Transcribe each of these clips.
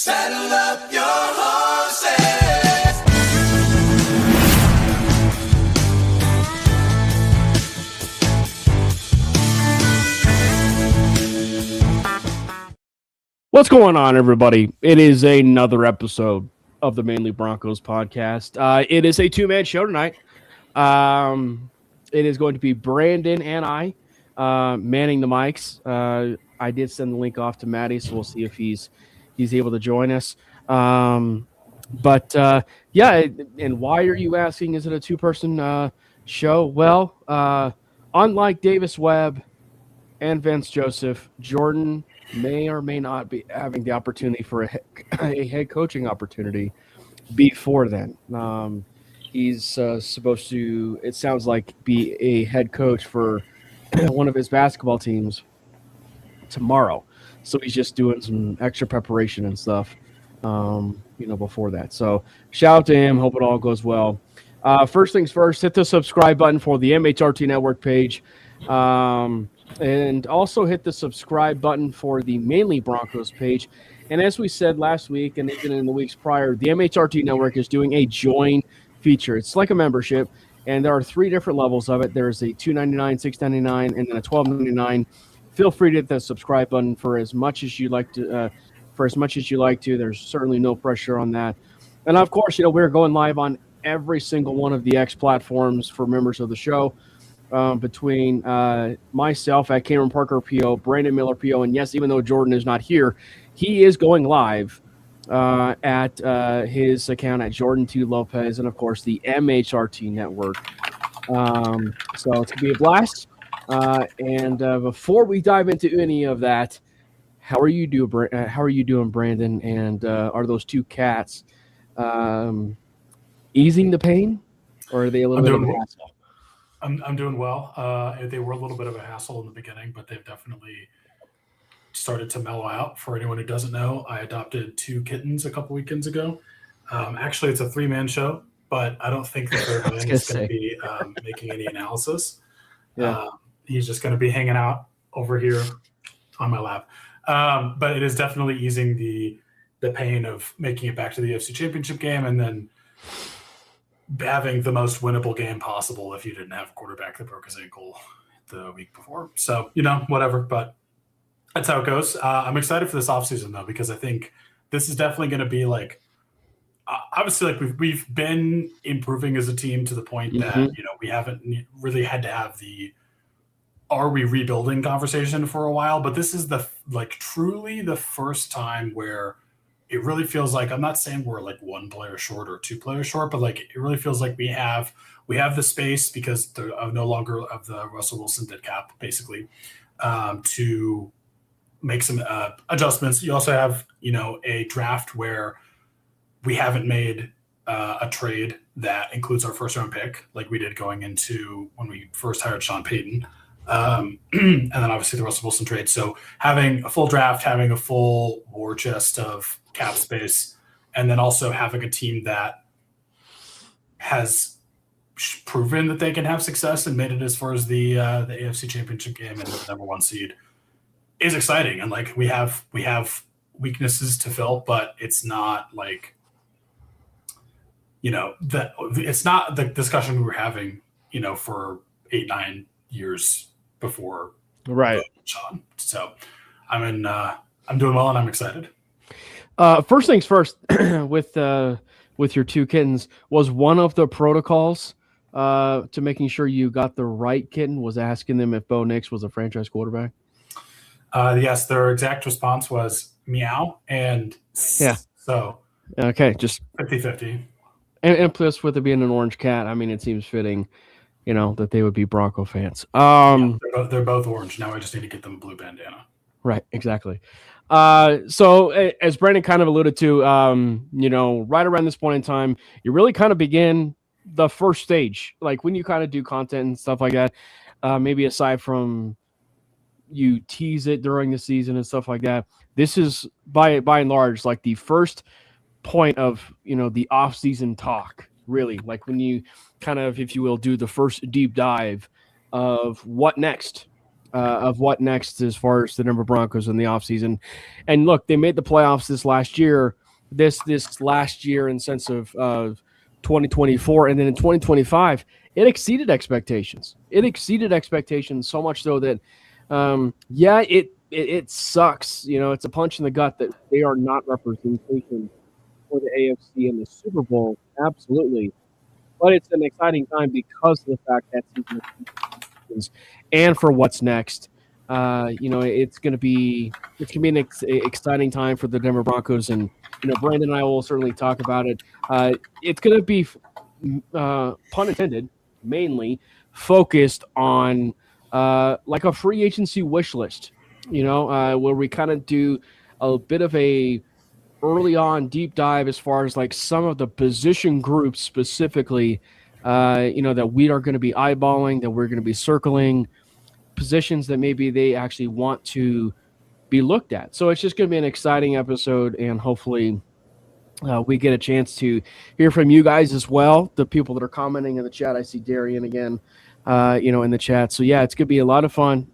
Saddle up your horses. What's going on, everybody? It is another episode of the Mainly Broncos podcast. It is a two-man show tonight. It is going to be Brandon and I manning the mics. I did send the link off to Maddie, so we'll see if he's able to join us. Yeah, and why are you asking? Is it a two-person show? Well, unlike Davis Webb and Vince Joseph, Jordan may or may not be having the opportunity for a head coaching opportunity before then. He's supposed to, it sounds like, be a head coach for one of his basketball teams tomorrow. So he's just doing some extra preparation and stuff, before that. So shout out to him. Hope it all goes well. First things first, hit the subscribe button for the MHRT Network page. And also hit the subscribe button for the Mainly Broncos page. And as we said last week and even in the weeks prior, the MHRT Network is doing a join feature. It's like a membership, and there are three different levels of it. There's a $2.99, $6.99, and then a $12.99. Feel free to hit the subscribe button for as much as you like to. There's certainly no pressure on that. And of course, we're going live on every single one of the X platforms for members of the show. Between myself at Cameron Parker PO, Brandon Miller PO, and yes, even though Jordan is not here, he is going live at his account at Jordan2 Lopez, and of course the MHRT Network. So it's gonna be a blast. And before we dive into any of that, how are you doing, Brandon? And are those two cats easing the pain, or are they a little bit of a hassle? I'm doing well. They were a little bit of a hassle in the beginning, but they've definitely started to mellow out. For anyone who doesn't know, I adopted two kittens a couple weekends ago. Actually, it's a three-man show, but I don't think the third man is going to be making any analysis. Yeah. He's just going to be hanging out over here on my lap. But it is definitely easing the pain of making it back to the UFC Championship game and then having the most winnable game possible if you didn't have a quarterback that broke his ankle the week before. So, whatever, but that's how it goes. I'm excited for this offseason, though, because I think this is definitely going to be obviously, we've been improving as a team to the point that, we haven't really had to have the are we rebuilding conversation for a while, but this is truly the first time where it really feels like, I'm not saying we're one player short or two players short, but it really feels like we have the space because they're no longer of the Russell Wilson dead cap, basically, to make some adjustments. You also have, a draft where we haven't made a trade that includes our first round pick, like we did going into when we first hired Sean Payton. And then obviously the Russell Wilson trade. So having a full draft, having a full war chest of cap space, and then also having a team that has proven that they can have success and made it as far as the AFC Championship game and the number one seed is exciting. And we have weaknesses to fill, but it's not it's not the discussion we were having, for 8-9 years before, right? Sean. So I'm doing well and I'm excited. First things first, with your two kittens, was one of the protocols to making sure you got the right kitten was asking them if Bo Nix was a franchise quarterback? Yes, their exact response was meow, and yeah. So okay, just 50-50. And plus, with it being an orange cat, I mean, it seems fitting, that they would be Bronco fans. They're both orange. Now I just need to get them a blue bandana. Right, exactly. So as Brandon kind of alluded to, right around this point in time, you really kind of begin the first stage, when you kind of do content and stuff like that, maybe aside from you tease it during the season and stuff like that. This is by and large, the first point of, the off-season talk, really, when you kind of, if you will, do the first deep dive of what next of what next as far as the Denver Broncos in the offseason. And look, they made the playoffs this last year, this last year in sense of 2024, and then in 2025, it exceeded expectations. It exceeded expectations so much so that, it sucks. You know, it's a punch in the gut that they are not representation for the AFC in the Super Bowl. Absolutely. But it's an exciting time because of the fact that season is and for what's next. It's going to be an exciting time for the Denver Broncos, and Brandon and I will certainly talk about it. It's going to be, pun intended, mainly focused on like a free agency wish list. Where we kind of do a bit of a early on deep dive as far as like some of the position groups specifically, that we are going to be eyeballing, that we're going to be circling, positions that maybe they actually want to be looked at. So it's just going to be an exciting episode, and hopefully we get a chance to hear from you guys as well, the people that are commenting in the chat. I see Darian again, in the chat. So yeah, it's going to be a lot of fun.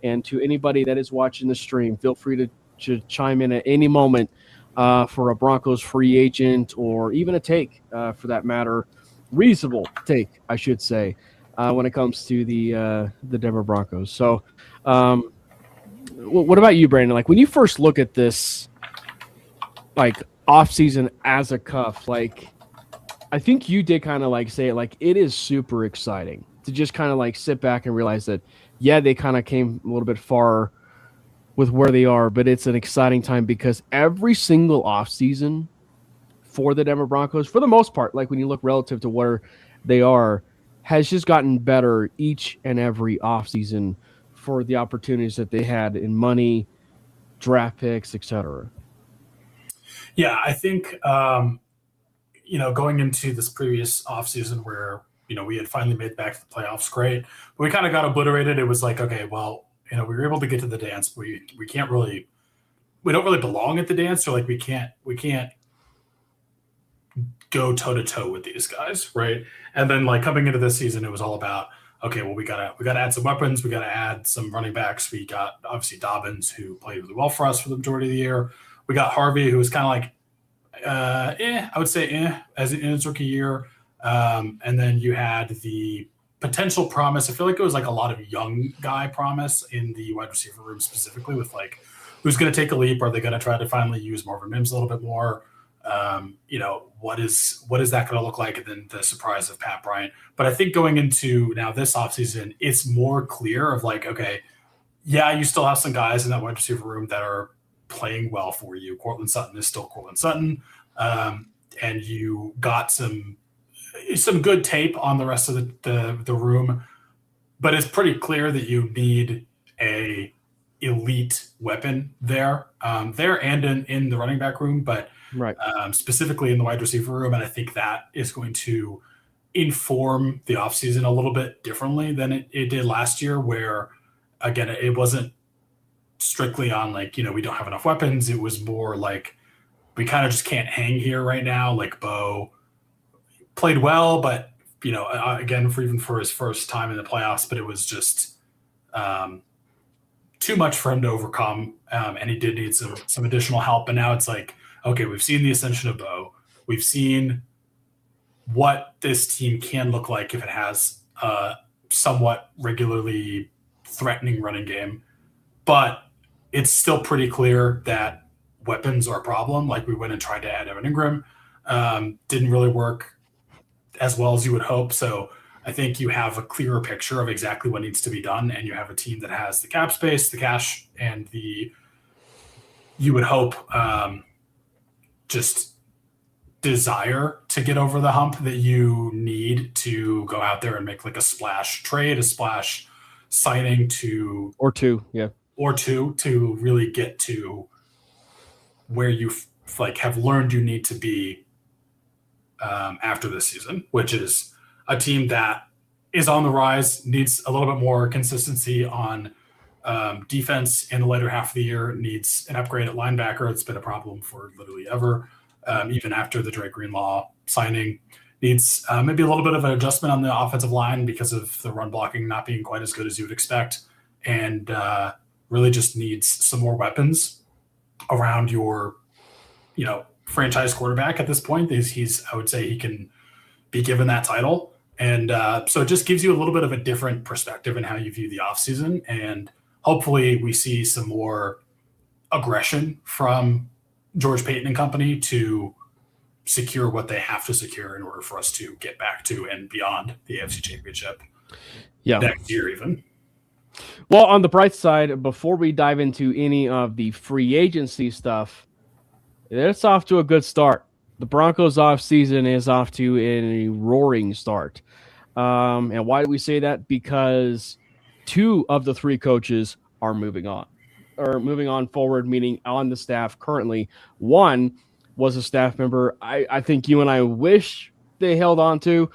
And to anybody that is watching the stream, feel free to chime in at any moment for a Broncos free agent, or even a take for that matter, reasonable take, I should say, when it comes to the Denver Broncos. So what about you, Brandon? Like, when you first look at this, like, offseason as a cuff, like, I think you did kind of like say it, like, it is super exciting to just kind of like sit back and realize that, yeah, they kind of came a little bit far with where they are, but it's an exciting time because every single offseason for the Denver Broncos, for the most part, like when you look relative to where they are, has just gotten better each and every offseason for the opportunities that they had in money, draft picks, etc. Yeah, I think, going into this previous offseason where, we had finally made it back to the playoffs, great. But we kind of got obliterated. It was like, okay, well, we were able to get to the dance. But we don't really belong at the dance. So like we can't go toe to toe with these guys, right? And then like coming into this season, it was all about, okay, well, we gotta add some weapons, we gotta add some running backs. We got obviously Dobbins, who played really well for us for the majority of the year. We got Harvey, who was kind of like, I would say as in his rookie year. And then you had the potential promise. I feel like it was like a lot of young guy promise in the wide receiver room specifically, with like who's going to take a leap. Are they going to try to finally use Marvin Mims a little bit more? What is that going to look like? And then the surprise of Pat Bryant. But I think going into now this offseason, it's more clear of like, okay, yeah, you still have some guys in that wide receiver room that are playing well for you. Cortland Sutton is still Cortland Sutton. And you got some good tape on the rest of the room, but it's pretty clear that you need a elite weapon there and in the running back room, but right. Specifically in the wide receiver room. And I think that is going to inform the offseason a little bit differently than it did last year, where again, it wasn't strictly on like, we don't have enough weapons. It was more like, we kind of just can't hang here right now. Like Bo played well, but again, for his first time in the playoffs, but it was just too much for him to overcome, and he did need some additional help. And now it's like, okay, we've seen the ascension of Bo. We've seen what this team can look like if it has a somewhat regularly threatening running game, but it's still pretty clear that weapons are a problem. Like we went and tried to add Evan Ingram, didn't really work as well as you would hope. So I think you have a clearer picture of exactly what needs to be done, and you have a team that has the cap space, the cash, and you would hope just desire to get over the hump that you need to go out there and make like a splash trade, a splash signing or two to really get to where you have learned you need to be after this season, which is a team that is on the rise, needs a little bit more consistency on defense in the later half of the year, needs an upgrade at linebacker. It's been a problem for literally ever, even after the Drake Greenlaw signing. Needs maybe a little bit of an adjustment on the offensive line because of the run blocking not being quite as good as you would expect. and really just needs some more weapons around your, franchise quarterback at this point. I would say he can be given that title. And so it just gives you a little bit of a different perspective in how you view the offseason. And hopefully we see some more aggression from George Payton and company to secure what they have to secure in order for us to get back to and beyond the AFC Championship next year even. Well, on the bright side, before we dive into any of the free agency stuff, it's off to a good start. The Broncos offseason is off to a roaring start. And why do we say that? Because 2 of the 3 coaches are moving on forward, meaning on the staff currently. One was a staff member I think you and I wish they held on to,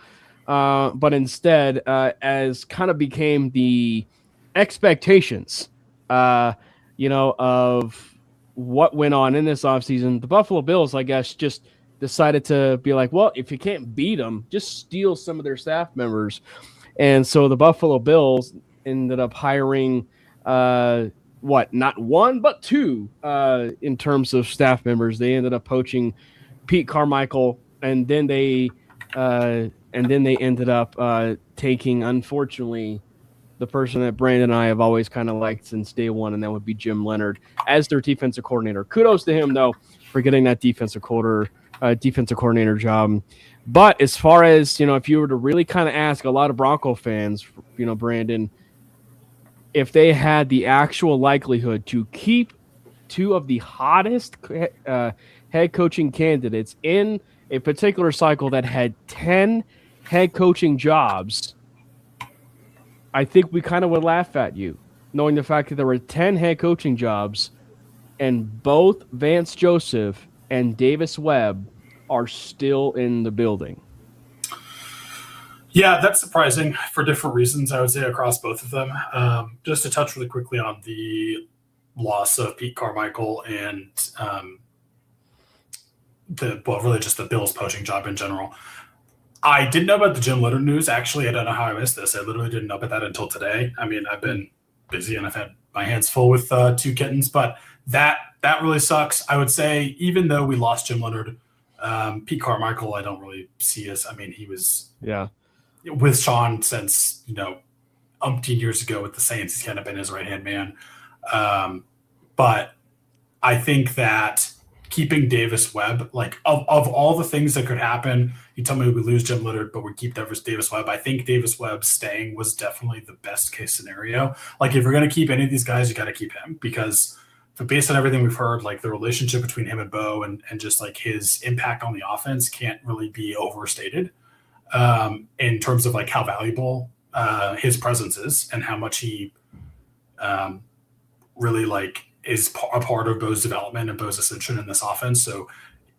but instead, as kind of became the expectations, of what went on in this offseason, the Buffalo Bills, I guess, just decided to be like, well, if you can't beat them, just steal some of their staff members. And so the Buffalo Bills ended up hiring, not 1, but 2 in terms of staff members. They ended up poaching Pete Carmichael, and then they ended up taking, unfortunately, the person that Brandon and I have always kind of liked since day one, and that would be Jim Leonhard as their defensive coordinator. Kudos to him, though, for getting that defensive coordinator job. But as far as, if you were to really kind of ask a lot of Bronco fans, Brandon, if they had the actual likelihood to keep 2 of the hottest head coaching candidates in a particular cycle that had 10 head coaching jobs, I think we kind of would laugh at you, knowing the fact that there were 10 head coaching jobs and both Vance Joseph and Davis Webb are still in the building. Yeah, that's surprising for different reasons, I would say, across both of them. Just to touch really quickly on the loss of Pete Carmichael and just the Bills poaching job in general. I didn't know about the Jim Leonhard news. Actually, I don't know how I missed this. I literally didn't know about that until today. I mean, I've been busy and I've had my hands full with 2 kittens, but that really sucks. I would say, even though we lost Jim Leonhard, Pete Carmichael, I don't really see as, he was with Sean since, umpteen years ago with the Saints. He's kind of been his right-hand man. But I think that keeping Davis Webb, like of all the things that could happen, you tell me we lose Jim Leonhard, but we keep Davis Webb. I think Davis Webb staying was definitely the best case scenario. Like, if you're going to keep any of these guys, you got to keep him, because based on everything we've heard, like the relationship between him and Bo and just like his impact on the offense can't really be overstated in terms of like how valuable his presence is and how much he really like is a part of Bo's development and Bo's ascension in this offense. So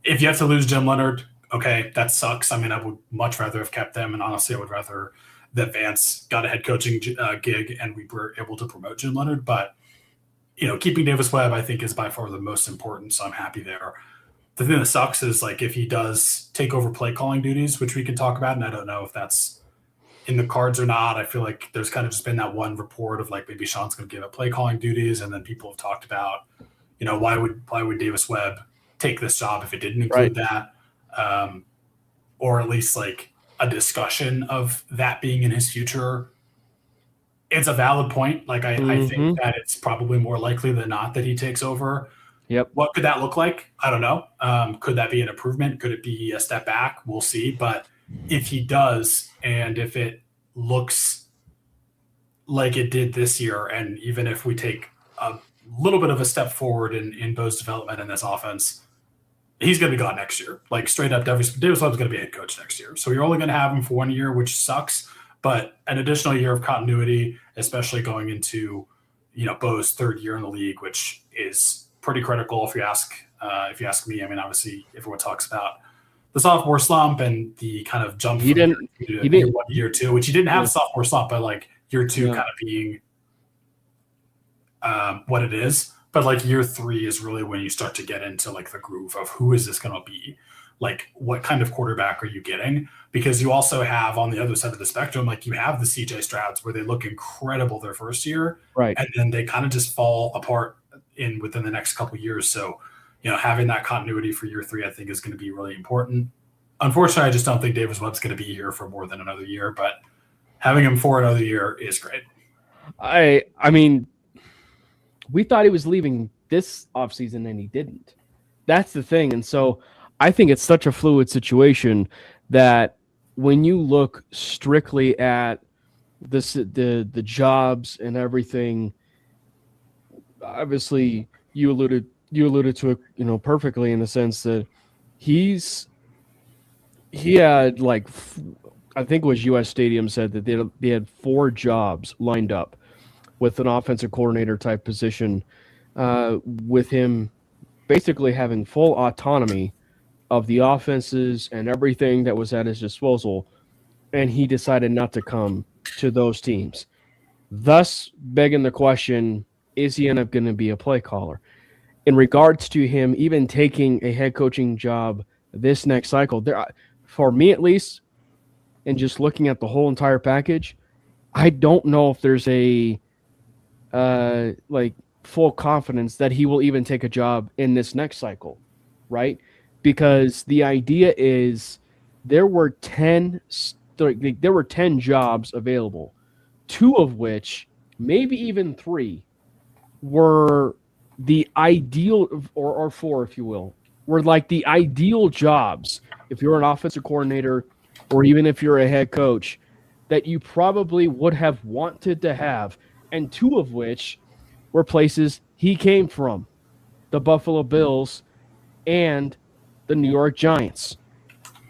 if you have to lose Jim Leonhard, okay, that sucks. I mean, I would much rather have kept them. And honestly, I would rather that Vance got a head coaching gig and we were able to promote Jim Leonhard. But, keeping Davis Webb, I think, is by far the most important. So I'm happy there. The thing that sucks is, like, if he does take over play calling duties, which we can talk about, and I don't know if that's in the cards or not. I feel like there's kind of just been that one report of like maybe Sean's going to give up play calling duties, and then people have talked about, why would Davis Webb take this job if it didn't include that, or at least like a discussion of that being in his future. It's a valid point. Like I think that it's probably more likely than not that he takes over. Yep. What could that look like? I don't know. Could that be an improvement? Could it be a step back? We'll see. But if he does, and if it looks like it did this year, and even if we take a little bit of a step forward in Bo's development in this offense, he's going to be gone next year. Like, straight up, Davis Webb's going to be head coach next year. So you're only going to have him for 1 year, which sucks. But an additional year of continuity, especially going into, Bo's 3rd year in the league, which is pretty critical if you ask me. I mean, obviously everyone talks about the sophomore slump and the kind of jump he didn't year 2, which he didn't have a sophomore slump, but like year 2 kind of being what it is. But like year 3 is really when you start to get into like the groove of who is this going to be, like what kind of quarterback are you getting? Because you also have on the other side of the spectrum, like you have the CJ Strouds where they look incredible their first year, Right. and then they kind of just fall apart within the next couple of years. So, having that continuity for year 3, I think is going to be really important. Unfortunately, I just don't think Davis Webb's going to be here for more than another year, but having him for another year is great. I mean, we thought he was leaving this offseason and he didn't. That's the thing. And so I think it's such a fluid situation that when you look strictly at the jobs and everything, obviously you alluded to it, perfectly in the sense that he had like, I think it was US Stadium said that they had 4 jobs lined up with an offensive coordinator type position, with him basically having full autonomy of the offenses and everything that was at his disposal, and he decided not to come to those teams. Thus begging the question, is he going to be a play caller? In regards to him even taking a head coaching job this next cycle, for me at least, and just looking at the whole entire package, I don't know if there's a full confidence that he will even take a job in this next cycle, right? Because the idea is there were 10 jobs available, 2 of which, maybe even 3, were the ideal, or 4, if you will, were like the ideal jobs if you're an offensive coordinator or even if you're a head coach that you probably would have wanted to have, and 2 of which were places he came from, the Buffalo Bills and the New York Giants.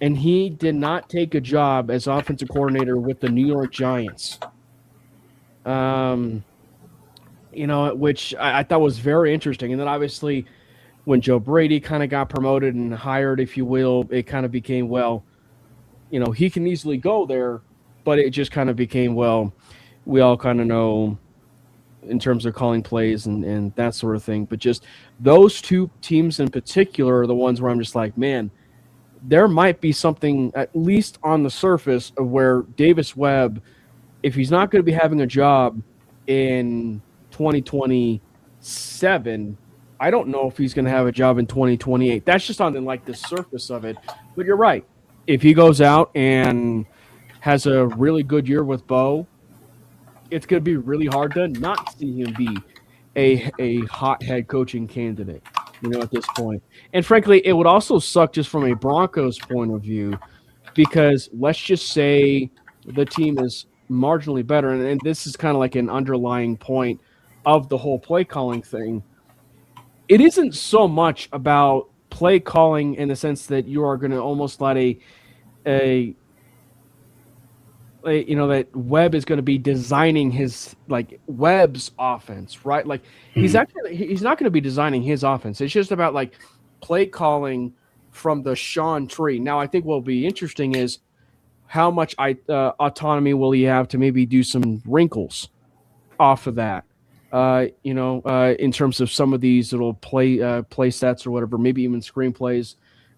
And he did not take a job as offensive coordinator with the New York Giants, which I thought was very interesting. And then obviously when Joe Brady kind of got promoted and hired, if you will, it kind of became, well, he can easily go there, but it just kind of became, well, we all kind of know in terms of calling plays and that sort of thing. But just those 2 teams in particular are the ones where I'm just like, man, there might be something, at least on the surface, of where Davis Webb, if he's not going to be having a job in 2027, I don't know if he's going to have a job in 2028. That's just on like the surface of it. But you're right. If he goes out and has a really good year with Bo, it's going to be really hard to not see him be a hot head coaching candidate, at this point. And frankly, it would also suck just from a Broncos point of view, because let's just say the team is marginally better, and this is kind of like an underlying point of the whole play calling thing. It isn't so much about play calling in the sense that you are going to almost let that Webb is going to be designing his Webb's offense, right? Like he's not going to be designing his offense. It's just about like play calling from the Sean tree. Now, I think what'll be interesting is how much autonomy will he have to maybe do some wrinkles off of that. In terms of some of these little play sets or whatever, maybe even screenplays,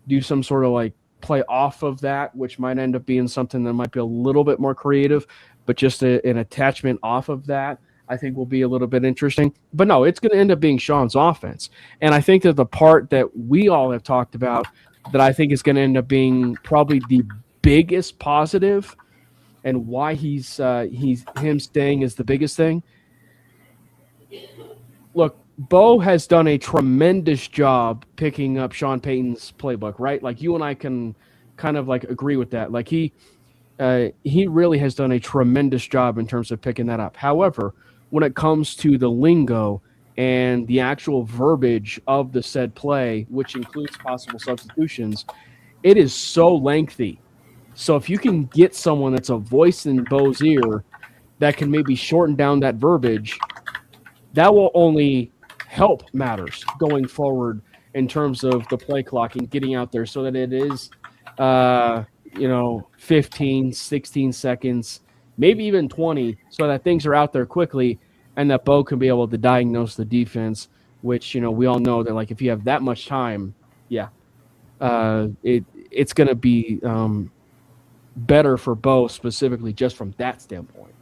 do some sort of like play off of that, which might end up being something that might be a little bit more creative, but just an attachment off of that, I think will be a little bit interesting. But no, it's going to end up being Sean's offense. And I think that the part that we all have talked about that I think is going to end up being probably the biggest positive and why him staying is the biggest thing. Look, Bo has done a tremendous job picking up Sean Payton's playbook, right? Like you and I can kind of like agree with that. Like he really has done a tremendous job in terms of picking that up. However, when it comes to the lingo and the actual verbiage of the said play, which includes possible substitutions, it is so lengthy. So if you can get someone that's a voice in Bo's ear that can maybe shorten down that verbiage, that will only help matters going forward in terms of the play clock and getting out there so that it is, 15, 16 seconds, maybe even 20, so that things are out there quickly and that Bo can be able to diagnose the defense, which, we all know that like if you have that much time, it's going to be better for both, specifically just from that standpoint.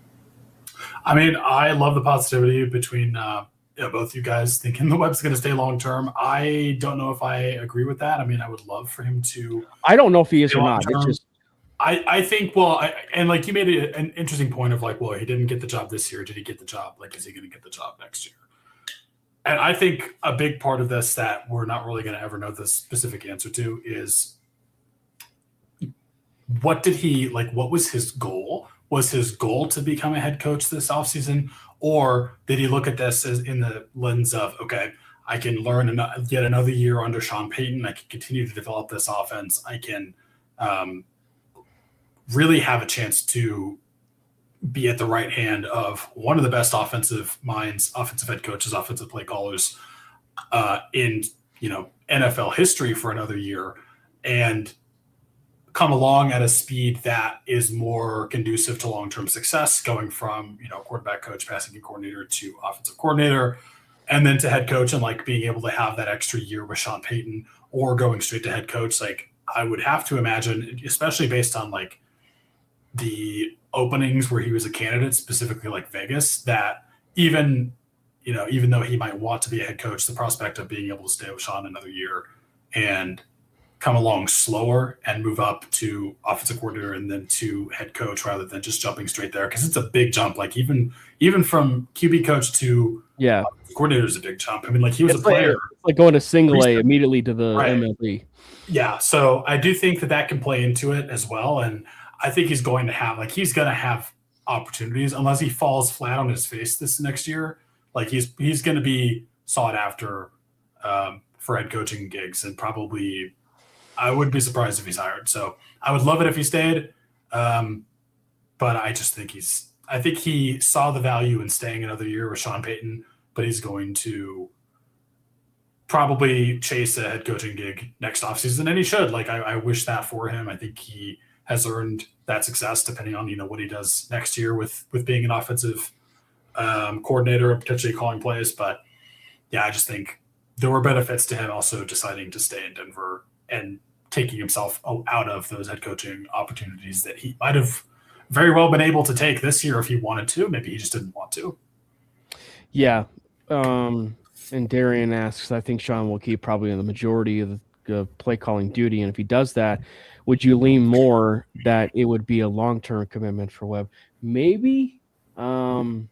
I mean, I love the positivity between both you guys thinking the Webb's going to stay long term. I don't know if I agree with that. I mean, I would love for him to. I don't know if he is or not. It's just. I think, well, and like you made an interesting point of like, well, he didn't get the job this year. Did he get the job? Like, is he going to get the job next year? And I think a big part of this that we're not really going to ever know the specific answer to is what did he like? What was his goal? Was his goal to become a head coach this offseason? Or did he look at this as in the lens of, okay, I can learn yet another year under Sean Payton. I can continue to develop this offense. I can really have a chance to be at the right hand of one of the best offensive minds, offensive head coaches, offensive play callers in NFL history for another year, and come along at a speed that is more conducive to long-term success, going from quarterback coach, passing game coordinator to offensive coordinator, and then to head coach, and like being able to have that extra year with Sean Payton, or going straight to head coach. Like, I would have to imagine, especially based on like the openings where he was a candidate, specifically like Vegas, that even though he might want to be a head coach, the prospect of being able to stay with Sean another year and come along slower and move up to offensive coordinator and then to head coach rather than just jumping straight there, because it's a big jump. Like even from QB coach to coordinator is a big jump. I mean, like he was a player. It's like going to single A immediately to the MLB. Yeah, so I do think that can play into it as well, and I think he's going to have opportunities unless he falls flat on his face this next year. Like he's going to be sought after for head coaching gigs, and probably I wouldn't be surprised if he's hired. So I would love it if he stayed, but I just think I think he saw the value in staying another year with Sean Payton, but he's going to probably chase a head coaching gig next offseason, and he should. Like I wish that for him. I think he has earned that success, depending on what he does next year with being an offensive coordinator and potentially calling plays. But yeah, I just think there were benefits to him also deciding to stay in Denver and taking himself out of those head coaching opportunities that he might have very well been able to take this year if he wanted to. Maybe he just didn't want to. Yeah. And Darian asks, I think Sean will keep probably the majority of the play calling duty. And if he does that, would you lean more that it would be a long-term commitment for Webb? Maybe. But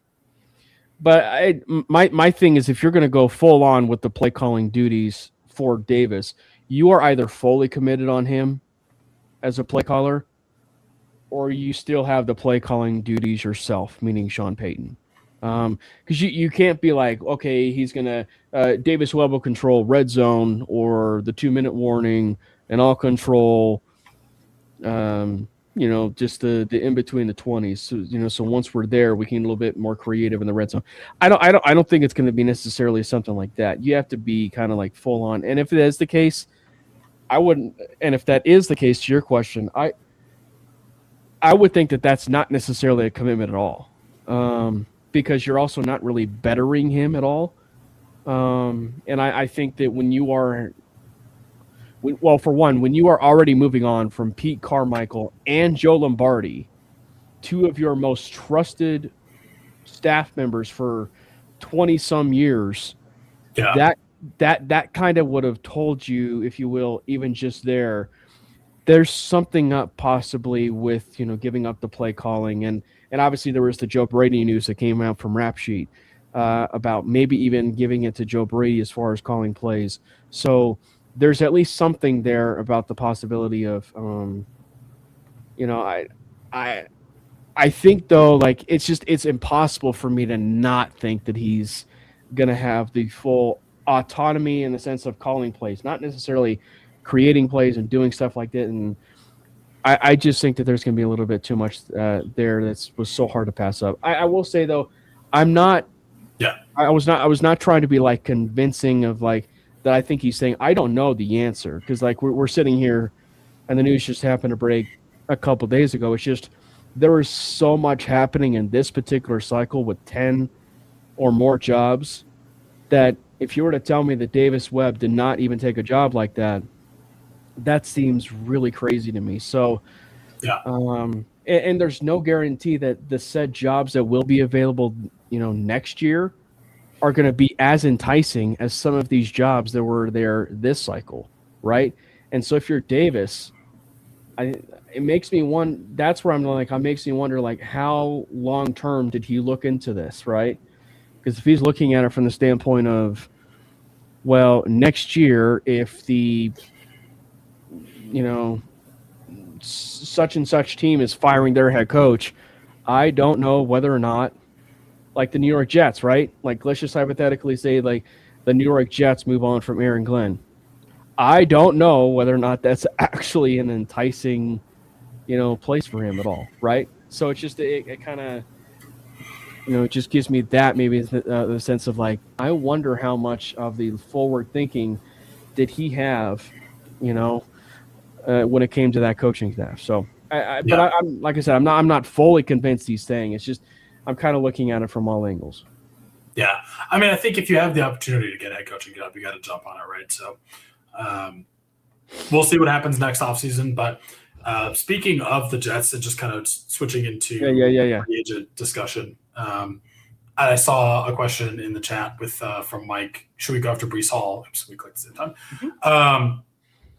my thing is, if you're going to go full on with the play calling duties for Davis, you are either fully committed on him as a play caller, or you still have the play calling duties yourself, meaning Sean Payton. Because you can't be like, okay, he's going to Davis Webb will control red zone or the 2-minute warning, and I'll control just the in between the 20s. So, so once we're there, we can be a little bit more creative in the red zone. I don't think it's going to be necessarily something like that. You have to be kind of like full on. And if it is the case, I wouldn't. And if that is the case, to your question, I would think that that's not necessarily a commitment at all, because you're also not really bettering him at all. And I think that when you are. Well, for one, when you are already moving on from Pete Carmichael and Joe Lombardi, two of your most trusted staff members for 20-some years, that kind of would have told you, if you will, even just there's something up possibly with giving up the play calling, and obviously there was the Joe Brady news that came out from Rap Sheet about maybe even giving it to Joe Brady as far as calling plays. So there's at least something there about the possibility of, I think though, like it's impossible for me to not think that he's going to have the full autonomy in the sense of calling plays, not necessarily creating plays and doing stuff like that. And I just think that there's going to be a little bit too much there was so hard to pass up. I will say though, I'm not. Yeah. I was not trying to be like convincing of like that. I think he's saying I don't know the answer, because like we're sitting here, and the news just happened to break a couple of days ago. It's just there was so much happening in this particular cycle with 10 or more jobs that if you were to tell me that Davis Webb did not even take a job like that, that seems really crazy to me. So, Yeah. And there's no guarantee that the said jobs that will be available, next year are going to be as enticing as some of these jobs that were there this cycle, right? And so if you're Davis, it makes me wonder. That's where I'm like, it makes me wonder, like, how long term did he look into this, right? Because if he's looking at it from the standpoint of, well, next year, if the such and such team is firing their head coach, I don't know whether or not, like the New York Jets, right? Like, let's just hypothetically say, like, the New York Jets move on from Aaron Glenn. I don't know whether or not that's actually an enticing, place for him at all, right? So it's just it kind of, it just gives me that maybe the sense of, like, I wonder how much of the forward thinking did he have, when it came to that coaching staff. So, but I'm like I said, I'm not fully convinced he's staying. It's just I'm kind of looking at it from all angles. Yeah, I mean, I think if you have the opportunity to get a head coaching job, you got to jump on it, right? So, we'll see what happens next offseason. But speaking of the Jets, and just kind of switching into free agent discussion, I saw a question in the chat from Mike. Should we go after Breece Hall? Oops, we clicked at the same time.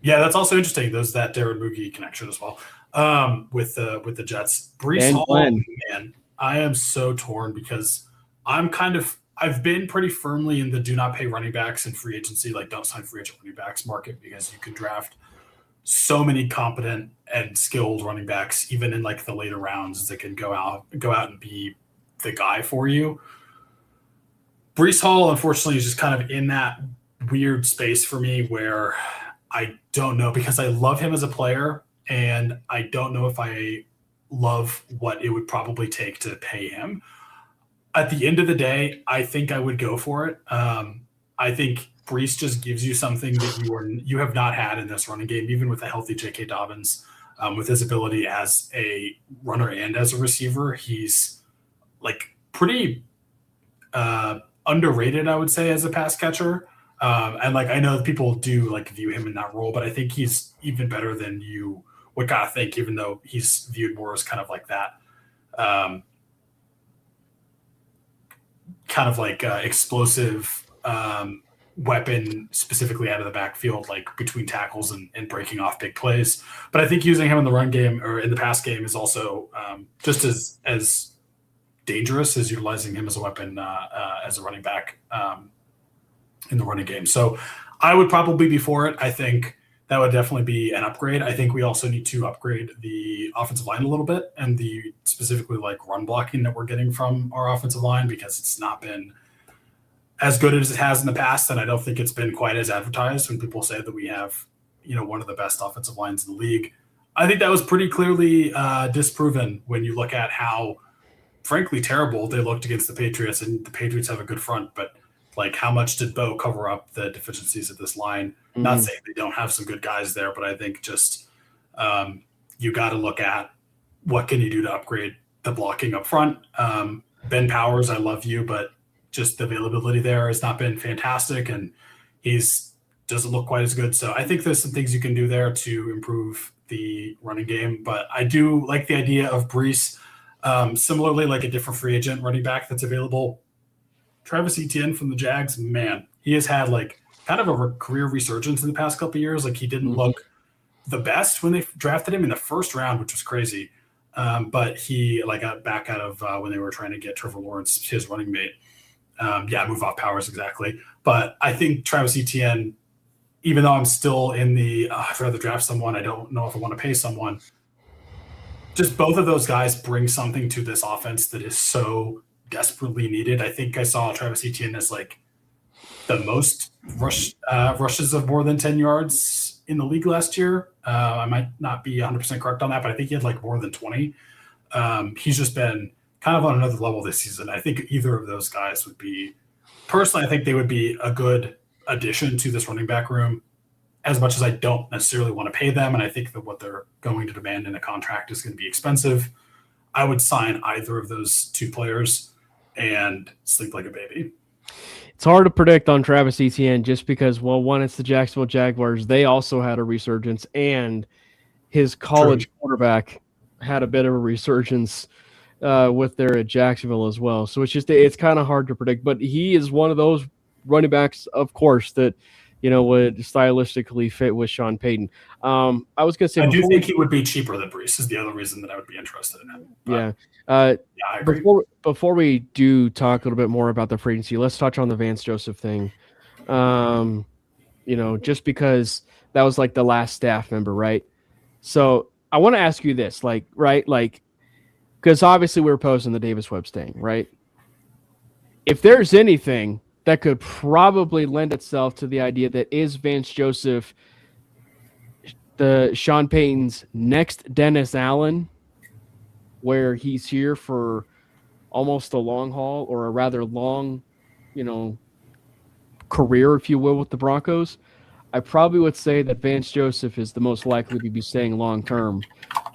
Yeah, that's also interesting. There's that Darren Moogie connection as well with the Jets. Breece Hall, man, I am so torn because I've been pretty firmly in the do not pay running backs in free agency, like don't sign free agent running backs market, because you can draft so many competent and skilled running backs, even in like the later rounds, that can go out and be the guy for you. Breece Hall, unfortunately, is just kind of in that weird space for me where I don't know, because I love him as a player, and I don't know if I love what it would probably take to pay him. At the end of the day, I think I would go for it. I think Breece just gives you something that you have not had in this running game, even with a healthy J.K. Dobbins, with his ability as a runner and as a receiver. He's like pretty underrated, I would say, as a pass catcher. And like, I know people do like view him in that role, but I think he's even better than you would kind of think, even though he's viewed more as kind of like that, kind of like explosive weapon, specifically out of the backfield, like between tackles and breaking off big plays. But I think using him in the run game or in the pass game is also just as dangerous as utilizing him as a weapon as a running back in the running game. So I would probably be for it. I think that would definitely be an upgrade. I think we also need to upgrade the offensive line a little bit, and the specifically like run blocking that we're getting from our offensive line, because it's not been as good as it has in the past. And I don't think it's been quite as advertised when people say that we have, one of the best offensive lines in the league. I think that was pretty clearly disproven when you look at how, frankly, terrible they looked against the Patriots, and the Patriots have a good front, but like, how much did Bo cover up the deficiencies of this line? Mm-hmm. Not saying they don't have some good guys there, but I think just you got to look at what can you do to upgrade the blocking up front. Ben Powers, I love you, but just the availability there has not been fantastic, and doesn't look quite as good. So I think there's some things you can do there to improve the running game. But I do like the idea of Breece. Similarly, like a different free agent running back that's available, Travis Etienne from the Jags, man, he has had like kind of a career resurgence in the past couple of years. Like, he didn't look the best when they drafted him in the first round, which was crazy. But he got back out of when they were trying to get Trevor Lawrence, his running mate. Move off Powers, exactly. But I think Travis Etienne, even though I'm still in the I'd rather draft someone, I don't know if I want to pay someone. Just both of those guys bring something to this offense that is so desperately needed. I think I saw Travis Etienne as like the most rushes of more than 10 yards in the league last year. I might not be 100% correct on that, but I think he had like more than 20. He's just been kind of on another level this season. I think either of those guys would be, personally, I think they would be a good addition to this running back room, as much as I don't necessarily want to pay them. And I think that what they're going to demand in a contract is going to be expensive. I would sign either of those two players and sleep like a baby. It's hard to predict on Travis Etienne just because, well, one, it's the Jacksonville Jaguars. They also had a resurgence, and his college quarterback had a bit of a resurgence with there at Jacksonville as well. So it's kind of hard to predict. But he is one of those running backs, of course, that would stylistically fit with Sean Payton. I was going to say, I do think he would be cheaper than Brees. Is the other reason that I would be interested in him. But, I agree. Before we do talk a little bit more about the free agency, let's touch on the Vance Joseph thing. Just because that was like the last staff member, right? So I want to ask you this, because obviously we were posting the Davis Webb thing, right? If there's anything that could probably lend itself to the idea that is Vance Joseph the Sean Payton's next Dennis Allen, where he's here for almost a long haul, or a rather long, career, if you will, with the Broncos, I probably would say that Vance Joseph is the most likely to be staying long term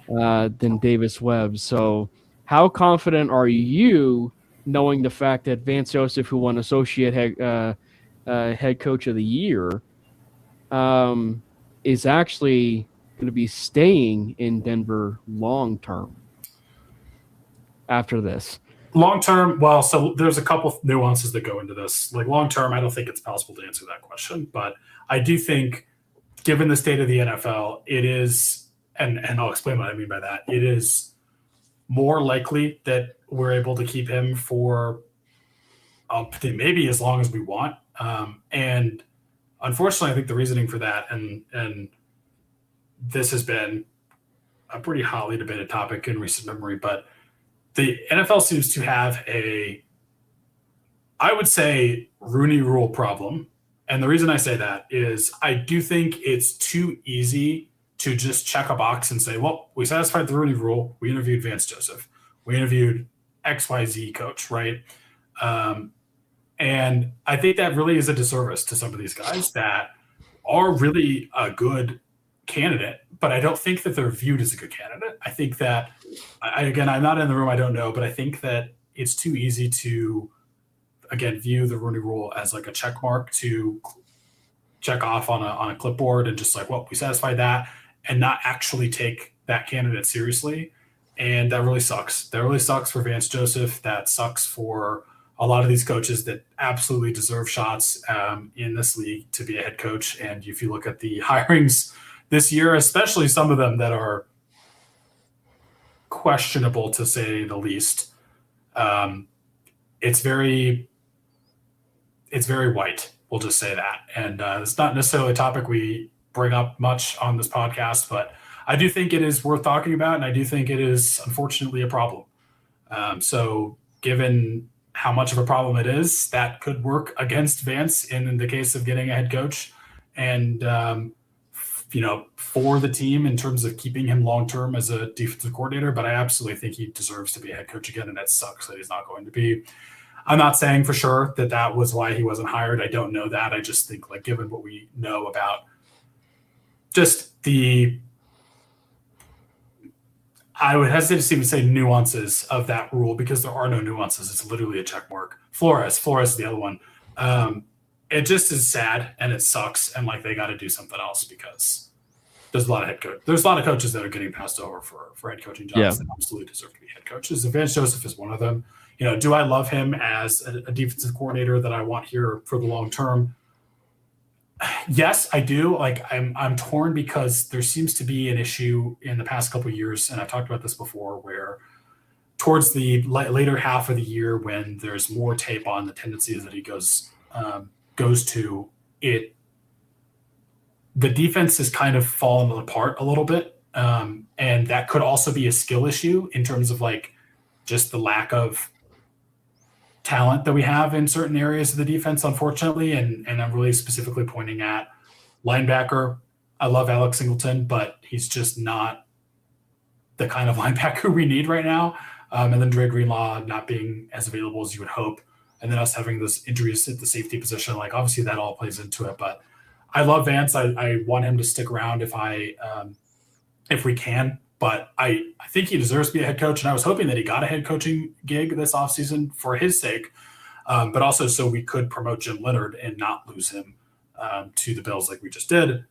than Davis Webb. So how confident are you, knowing the fact that Vance Joseph, who won associate head coach of the year, is actually going to be staying in Denver long term after this? Long term, well, so there's a couple nuances that go into this. Like long term, I don't think it's possible to answer that question, but I do think, given the state of the NFL, it is, and I'll explain what I mean by that. It is more likely that we're able to keep him for maybe as long as we want. And unfortunately, I think the reasoning for that, and this has been a pretty hotly debated topic in recent memory, but the NFL seems to have I would say, Rooney Rule problem. And the reason I say that is I do think it's too easy to just check a box and say, well, we satisfied the Rooney Rule. We interviewed Vance Joseph. We interviewed XYZ coach, right? And I think that really is a disservice to some of these guys that are really a good candidate, but I don't think that they're viewed as a good candidate. I think that, again, I'm not in the room, I don't know, but I think that it's too easy to, again, view the Rooney Rule as like a check mark to check off on a clipboard and just like, well, we satisfied that, and not actually take that candidate seriously. And that really sucks. That really sucks for Vance Joseph. That sucks for a lot of these coaches that absolutely deserve shots in this league to be a head coach. And if you look at the hirings this year, especially some of them that are questionable to say the least, it's very white. We'll just say that. And it's not necessarily a topic we bring up much on this podcast, but I do think it is worth talking about, and I do think it is unfortunately a problem. So given how much of a problem it is, that could work against Vance in the case of getting a head coach, and for the team in terms of keeping him long-term as a defensive coordinator. But I absolutely think he deserves to be a head coach again, and that sucks that he's not going to be. I'm not saying for sure that was why he wasn't hired. I don't know that. I just think, like, given what we know about just I would hesitate to even say nuances of that rule, because there are no nuances. It's literally a check mark. Flores is the other one. It just is sad, and it sucks, and like they got to do something else, because there's a lot of coaches that are getting passed over for head coaching jobs that absolutely deserve to be head coaches. Vance Joseph is one of them. Do I love him as a defensive coordinator that I want here for the long term? Yes, I do. Like, I'm torn, because there seems to be an issue in the past couple of years, and I've talked about this before, where towards the later half of the year, when there's more tape on the tendencies that he goes to, the defense has kind of fallen apart a little bit, and that could also be a skill issue in terms of like just the lack of talent that we have in certain areas of the defense, unfortunately. And I'm really specifically pointing at linebacker. I love Alex Singleton, but he's just not the kind of linebacker we need right now. And then Dre Greenlaw not being as available as you would hope. And then us having those injuries at the safety position, like obviously that all plays into it. But I love Vance. I want him to stick around if we can. But I think he deserves to be a head coach, and I was hoping that he got a head coaching gig this offseason for his sake. but also so we could promote Jim Leonhard and not lose him to the Bills like we just did.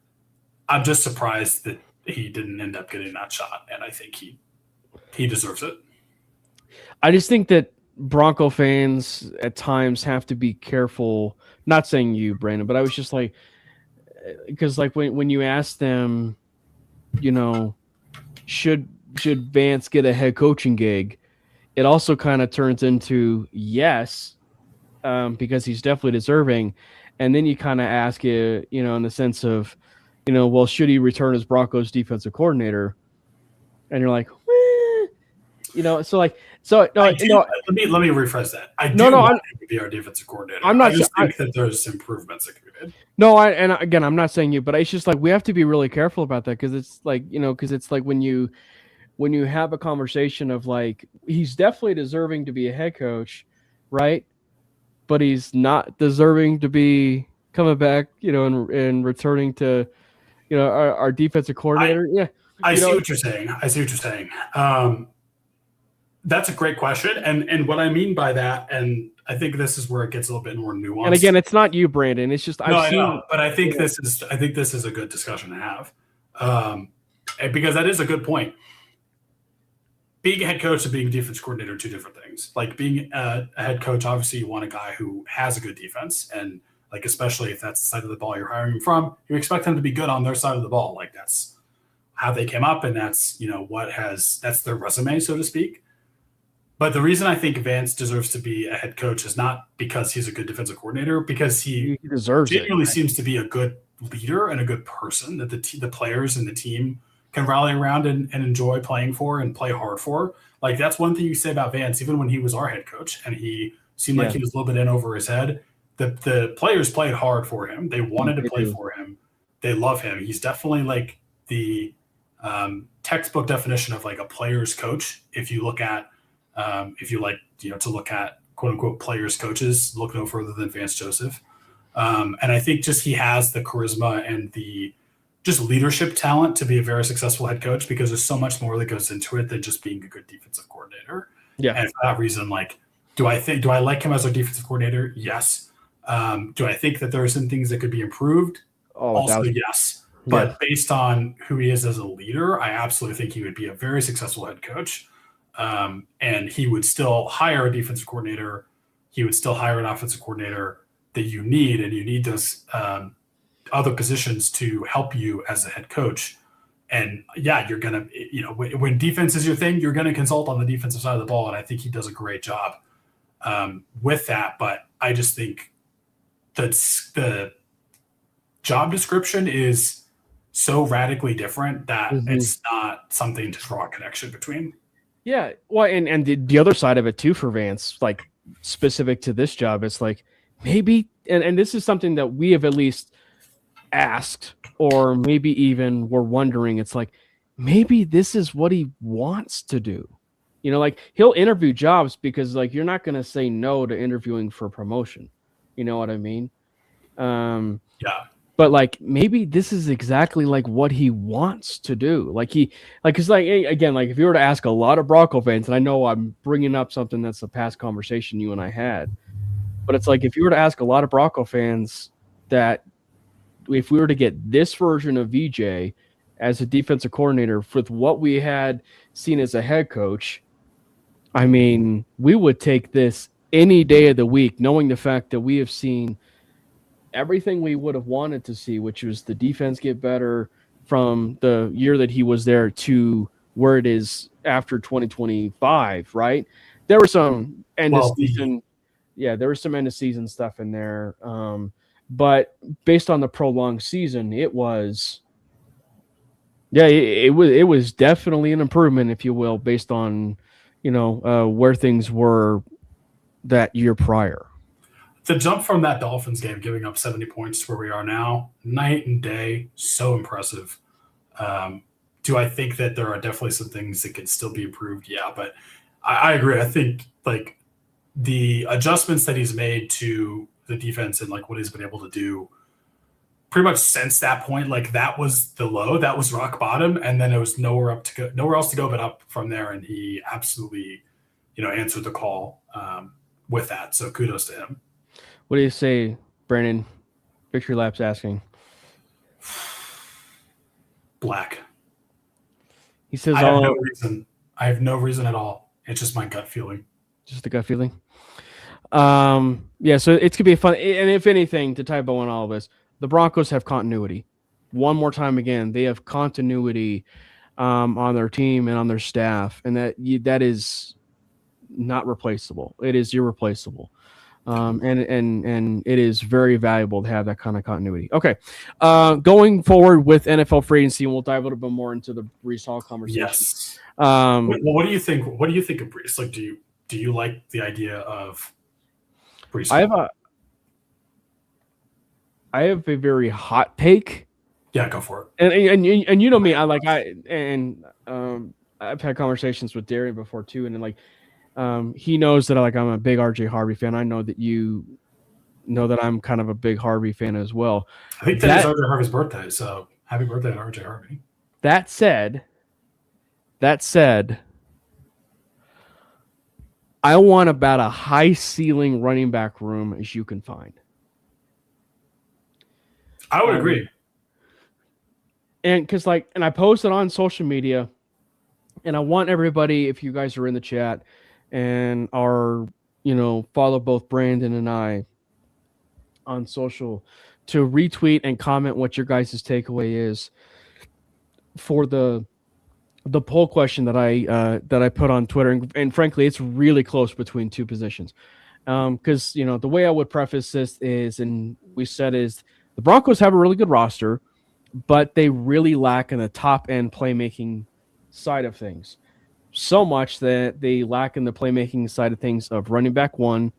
I'm just surprised that he didn't end up getting that shot, and I think he deserves it. I just think that Bronco fans at times have to be careful. Not saying you, Brandon, but I was just like, because like when you ask them, should Vance get a head coaching gig, it also kind of turns into yes, because he's definitely deserving, and then you kind of ask it, in the sense of, well, should he return as Broncos defensive coordinator? And you're like, so like. So no, let me rephrase that. I do want him to be our defensive coordinator. I think that there's improvements that can be made. No, and again, I'm not saying you, but it's just like we have to be really careful about that because it's like because it's like when you have a conversation of like he's definitely deserving to be a head coach, right? But he's not deserving to be coming back, and returning to, our defensive coordinator. I see what you're saying. That's a great question, and what I mean by that, and I think this is where it gets a little bit more nuanced. And again, it's not you, Brandon. It's just I know, but I think this is a good discussion to have, because that is a good point. Being a head coach and being a defense coordinator are two different things. Like being a head coach, obviously you want a guy who has a good defense, and like especially if that's the side of the ball you're hiring him from, you expect them to be good on their side of the ball. Like that's how they came up, and that's that's their resume, so to speak. But the reason I think Vance deserves to be a head coach is not because he's a good defensive coordinator, because he deserves genuinely seems to be a good leader and a good person that the players and the team can rally around and enjoy playing for and play hard for. Like that's one thing you say about Vance, even when he was our head coach and he seemed like he was a little bit in over his head. The players played hard for him. They wanted to play for him. They love him. He's definitely like the textbook definition of like a player's coach. If you look at if you like, to look at quote unquote players coaches, look no further than Vance Joseph. And I think just he has the charisma and the just leadership talent to be a very successful head coach, because there's so much more that goes into it than just being a good defensive coordinator. Yeah. And for that reason, like, do I like him as our defensive coordinator? Yes. Do I think that there are some things that could be improved? Also, yes. But based on who he is as a leader, I absolutely think he would be a very successful head coach. And he would still hire a defensive coordinator. He would still hire an offensive coordinator that you need, and you need those other positions to help you as a head coach. And you're going to, when defense is your thing, you're going to consult on the defensive side of the ball. And I think he does a great job with that. But I just think that the job description is so radically different that it's not something to draw a connection between. Yeah, well, and the other side of it too for Vance, like specific to this job, it's like maybe, and this is something that we have at least asked, or maybe even we're wondering, it's like maybe this is what he wants to do. Like he'll interview jobs because like you're not going to say no to interviewing for promotion. You know what I mean? Yeah. But like maybe this is exactly like what he wants to do. Because again, like if you were to ask a lot of Bronco fans, and I know I'm bringing up something that's a past conversation you and I had, but it's like if you were to ask a lot of Bronco fans that if we were to get this version of VJ as a defensive coordinator with what we had seen as a head coach, I mean, we would take this any day of the week, knowing the fact that we have seen everything we would have wanted to see, which was the defense get better from the year that he was there to where it is after 2025, right? There were some end of season, there was some end of season stuff in there, but based on the prolonged season, it was definitely an improvement, if you will, based on where things were that year prior. The jump from that Dolphins game, giving up 70 points to where we are now, night and day, so impressive. Do I think that there are definitely some things that could still be improved? Yeah, but I agree. I think like the adjustments that he's made to the defense and like what he's been able to do pretty much since that point, like that was the low, that was rock bottom, and then it was nowhere else to go but up from there. And he absolutely, answered the call with that. So kudos to him. What do you say, Brandon? Victory Lap's asking. Black. He says, I have no reason. I have no reason at all. It's just my gut feeling. Just a gut feeling. Yeah, so it's gonna be fun. And if anything, to type on all of this, the Broncos have continuity. One more time again, they have continuity on their team and on their staff, and that is not replaceable. It is irreplaceable. And it is very valuable to have that kind of continuity. Okay, going forward with NFL free agency, and we'll dive a little bit more into the Breece Hall conversation. Yes. Well, what do you think? What do you think of Breece? Like, do you like the idea of Breece Hall? I have a very hot take. Yeah, go for it. And you know me, I've had conversations with Darian before too, and like. He knows that I'm a big RJ Harvey fan. I know that you know that I'm kind of a big Harvey fan as well. I think that is RJ Harvey's birthday, so happy birthday to RJ Harvey. That said, I want about a high ceiling running back room as you can find. I would agree. And because and I posted on social media, and I want everybody, if you guys are in the chat and are, follow both Brandon and I on social, to retweet and comment what your guys' takeaway is for the poll question that I put on Twitter. And frankly, it's really close between two positions. Because, the way I would preface this is, and we said is, the Broncos have a really good roster, but they really lack in the top end playmaking side of things. So much that they lack in the playmaking side of things of running back 1,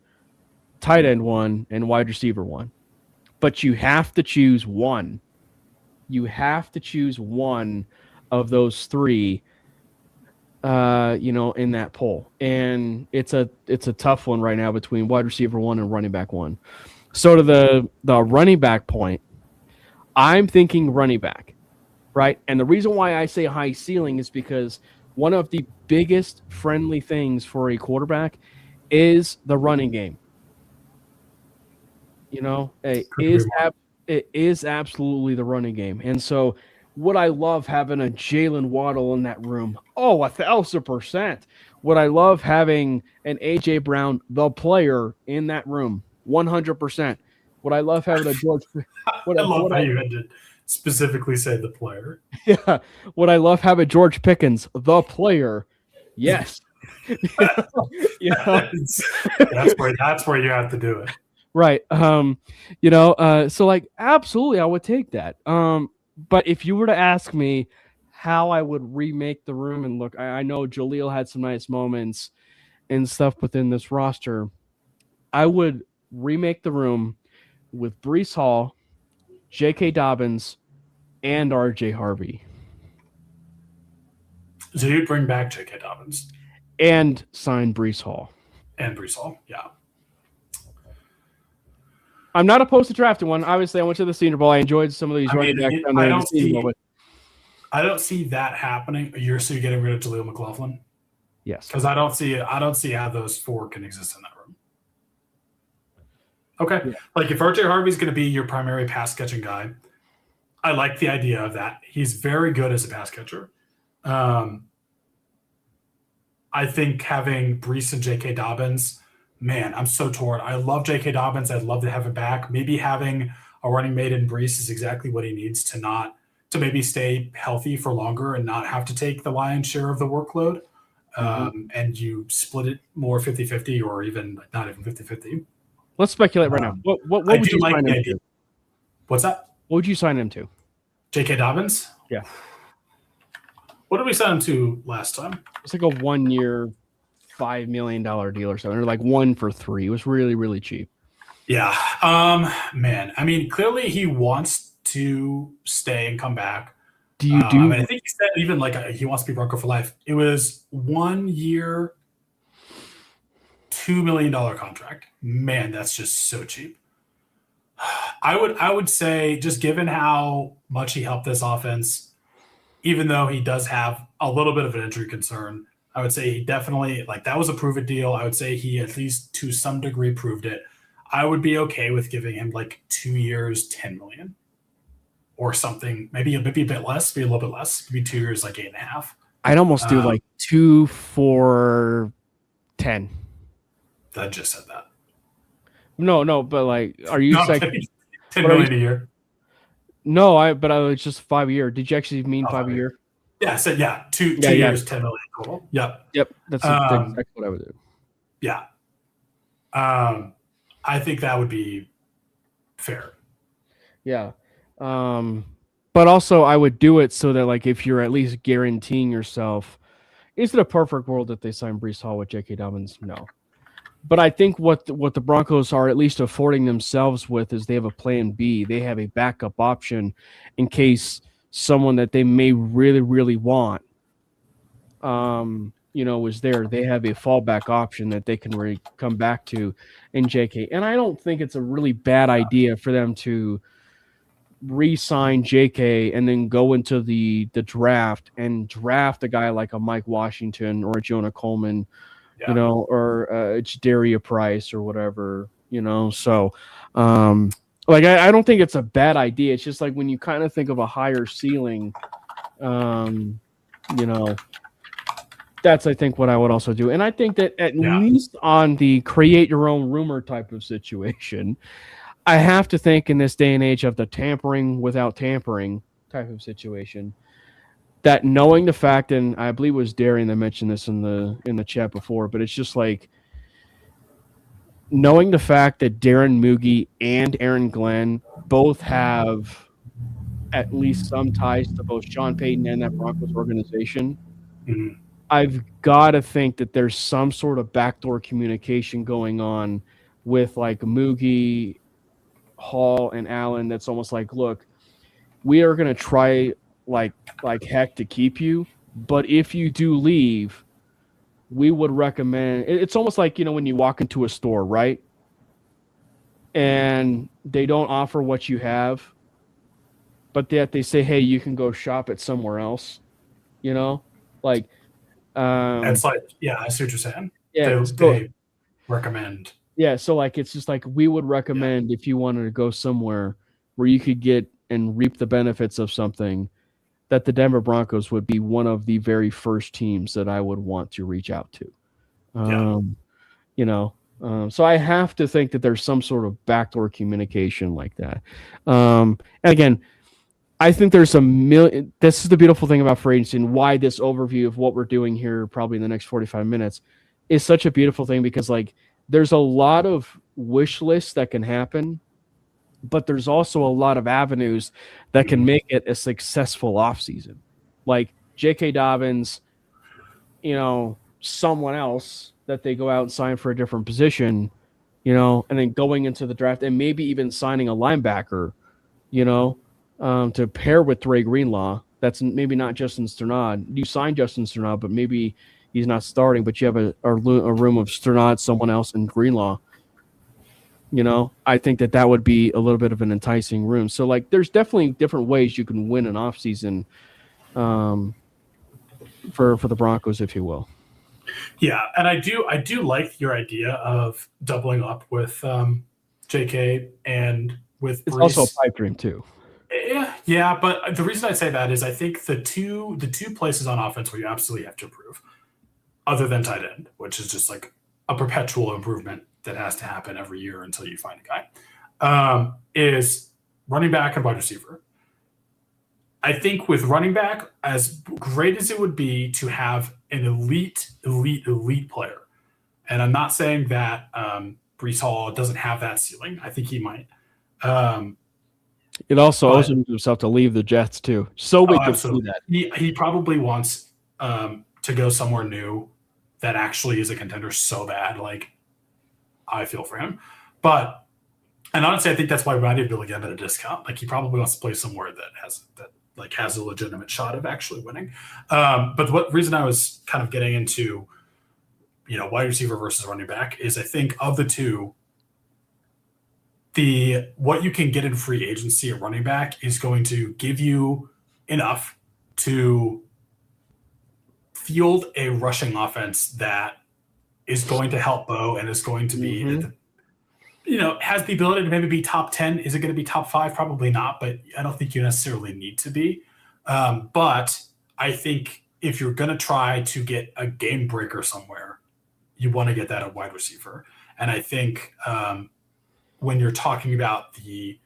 tight end 1, and wide receiver 1. But you have to choose one. You have to choose one of those three, in that poll. And it's a tough one right now between wide receiver 1 and running back 1. So to the running back point, I'm thinking running back, right? And the reason why I say high ceiling is because one of the biggest friendly things for a quarterback is the running game. It is absolutely the running game. And so would I love having a Jalen Waddle in that room? Oh, 1,000%. Would I love having an A.J. Brown, the player, in that room? 100%. Would I love having a George? I love how you had to specifically say the player. Yeah. Would I love having George Pickens, the player? Yes. That's where you have to do it. Right. So absolutely I would take that. But if you were to ask me how I would remake the room, and look, I know Jaleel had some nice moments and stuff within this roster, I would remake the room with Breece Hall, J.K. Dobbins, and R.J. Harvey. So you'd bring back J.K. Dobbins. And sign Breece Hall. And Breece Hall, yeah. I'm not opposed to drafting one. Obviously, I went to the Senior Bowl. I enjoyed some of these running backs down there in the Senior Bowl. I don't see that happening. You're getting rid of Jaleel McLaughlin? Yes. Because I don't see how those four can exist in that room. Okay. Yeah. Like if RJ Harvey's going to be your primary pass catching guy, I like the idea of that. He's very good as a pass catcher. I think having Breece and J.K. Dobbins, man, I'm so torn. I love J.K. Dobbins. I'd love to have him back. Maybe having a running mate in Breece is exactly what he needs to maybe stay healthy for longer and not have to take the lion's share of the workload. And you split it more 50-50 or even not even 50-50. Let's speculate right now. What would you sign him to? What's that? What would you sign him to? J.K. Dobbins? Yeah. What did we sign him to last time? It's like a 1-year, $5 million deal or something, or like 1 for 3. It was really, really cheap. Yeah. Man, I mean, clearly he wants to stay and come back. Do you do? I mean, I think he said even he wants to be Bronco for life. It was 1 year, $2 million contract. Man, that's just so cheap. I would say, just given how much he helped this offense, even though he does have a little bit of an injury concern, I would say he definitely, like, that was a prove it deal. I would say he at least to some degree proved it. I would be okay with giving him like 2 years, 10 million or something. Maybe a bit less, maybe a little bit less. Maybe 2 years, like 8.5. I'd almost do like 2 for 10. I just said that. No, but like, are you No, saying 10 million a year? No, but I was just 5 year. Did you actually mean 5 a year? Yeah, so yeah, two years, 10 million total. Yep. That's exactly what I would do. Yeah. I think that would be fair. Yeah. But also I would do it so that, like, if you're at least guaranteeing yourself, is it a perfect world that they sign Breece Hall with J.K. Dobbins? No. But I think what the Broncos are at least affording themselves with is they have a plan B. They have a backup option in case someone that they may really, really want, is there. They have a fallback option that they can really come back to in JK. And I don't think it's a really bad idea for them to re-sign JK and then go into the draft and draft a guy like a Mike Washington or a Jonah Coleman, or Jadaria Price or whatever, So, I don't think it's a bad idea. It's just like when you kind of think of a higher ceiling, that's, I think, what I would also do. And I think that at least on the create your own rumor type of situation, I have to think in this day and age of the tampering without tampering type of situation, that knowing the fact, and I believe it was Darian that mentioned this in the chat before, but it's just like knowing the fact that Darren Moogie and Aaron Glenn both have at least some ties to both Sean Payton and that Broncos organization. Mm-hmm. I've got to think that there's some sort of backdoor communication going on with like Moogie, Hall, and Allen. That's almost like, look, we are going to try like heck to keep you, but if you do leave, we would recommend. It's almost like, when you walk into a store, right? And they don't offer what you have, but yet they say, hey, you can go shop it somewhere else, like. It's like, I see what you're saying. Yeah, they recommend. Yeah, so like it's just like we would recommend if you wanted to go somewhere where you could get and reap the benefits of something, that the Denver Broncos would be one of the very first teams that I would want to reach out to. So I have to think that there's some sort of backdoor communication like that. And again, I think there's a million. This is the beautiful thing about free agency and why this overview of what we're doing here, probably in the next 45 minutes, is such a beautiful thing, because like there's a lot of wish lists that can happen, but there's also a lot of avenues that can make it a successful offseason. Like J.K. Dobbins, someone else that they go out and sign for a different position, and then going into the draft and maybe even signing a linebacker, to pair with Dre Greenlaw. That's maybe not Justin Sternad. You signed Justin Sternad, but maybe he's not starting, but you have a room of Sternad, someone else, and Greenlaw. I think that would be a little bit of an enticing room. So, like, there's definitely different ways you can win an offseason for the Broncos, if you will. Yeah, and I do like your idea of doubling up with JK and with It's Breece. also a pipe dream too. Yeah, but the reason I say that is I think the two places on offense where you absolutely have to improve, other than tight end, which is just like a perpetual improvement that has to happen every year until you find a guy, is running back and wide receiver. I think with running back, as great as it would be to have an elite player, and I'm not saying that Breece Hall doesn't have that ceiling. I think he might. It also owes him to himself to leave the Jets too, so we can see that. He probably wants to go somewhere new that actually is a contender so bad. Like, I feel for him, and honestly, I think that's why Rodney will get him at a discount. Like, he probably wants to play somewhere that has a legitimate shot of actually winning. But what reason I was kind of getting into, wide receiver versus running back is I think of the two, what you can get in free agency at running back is going to give you enough to field a rushing offense that is going to help Bo and is going to be, has the ability to maybe be top 10. Is it going to be top 5? Probably not, but I don't think you necessarily need to be. But I think if you're going to try to get a game breaker somewhere, you want to get that at wide receiver. And I think when you're talking about the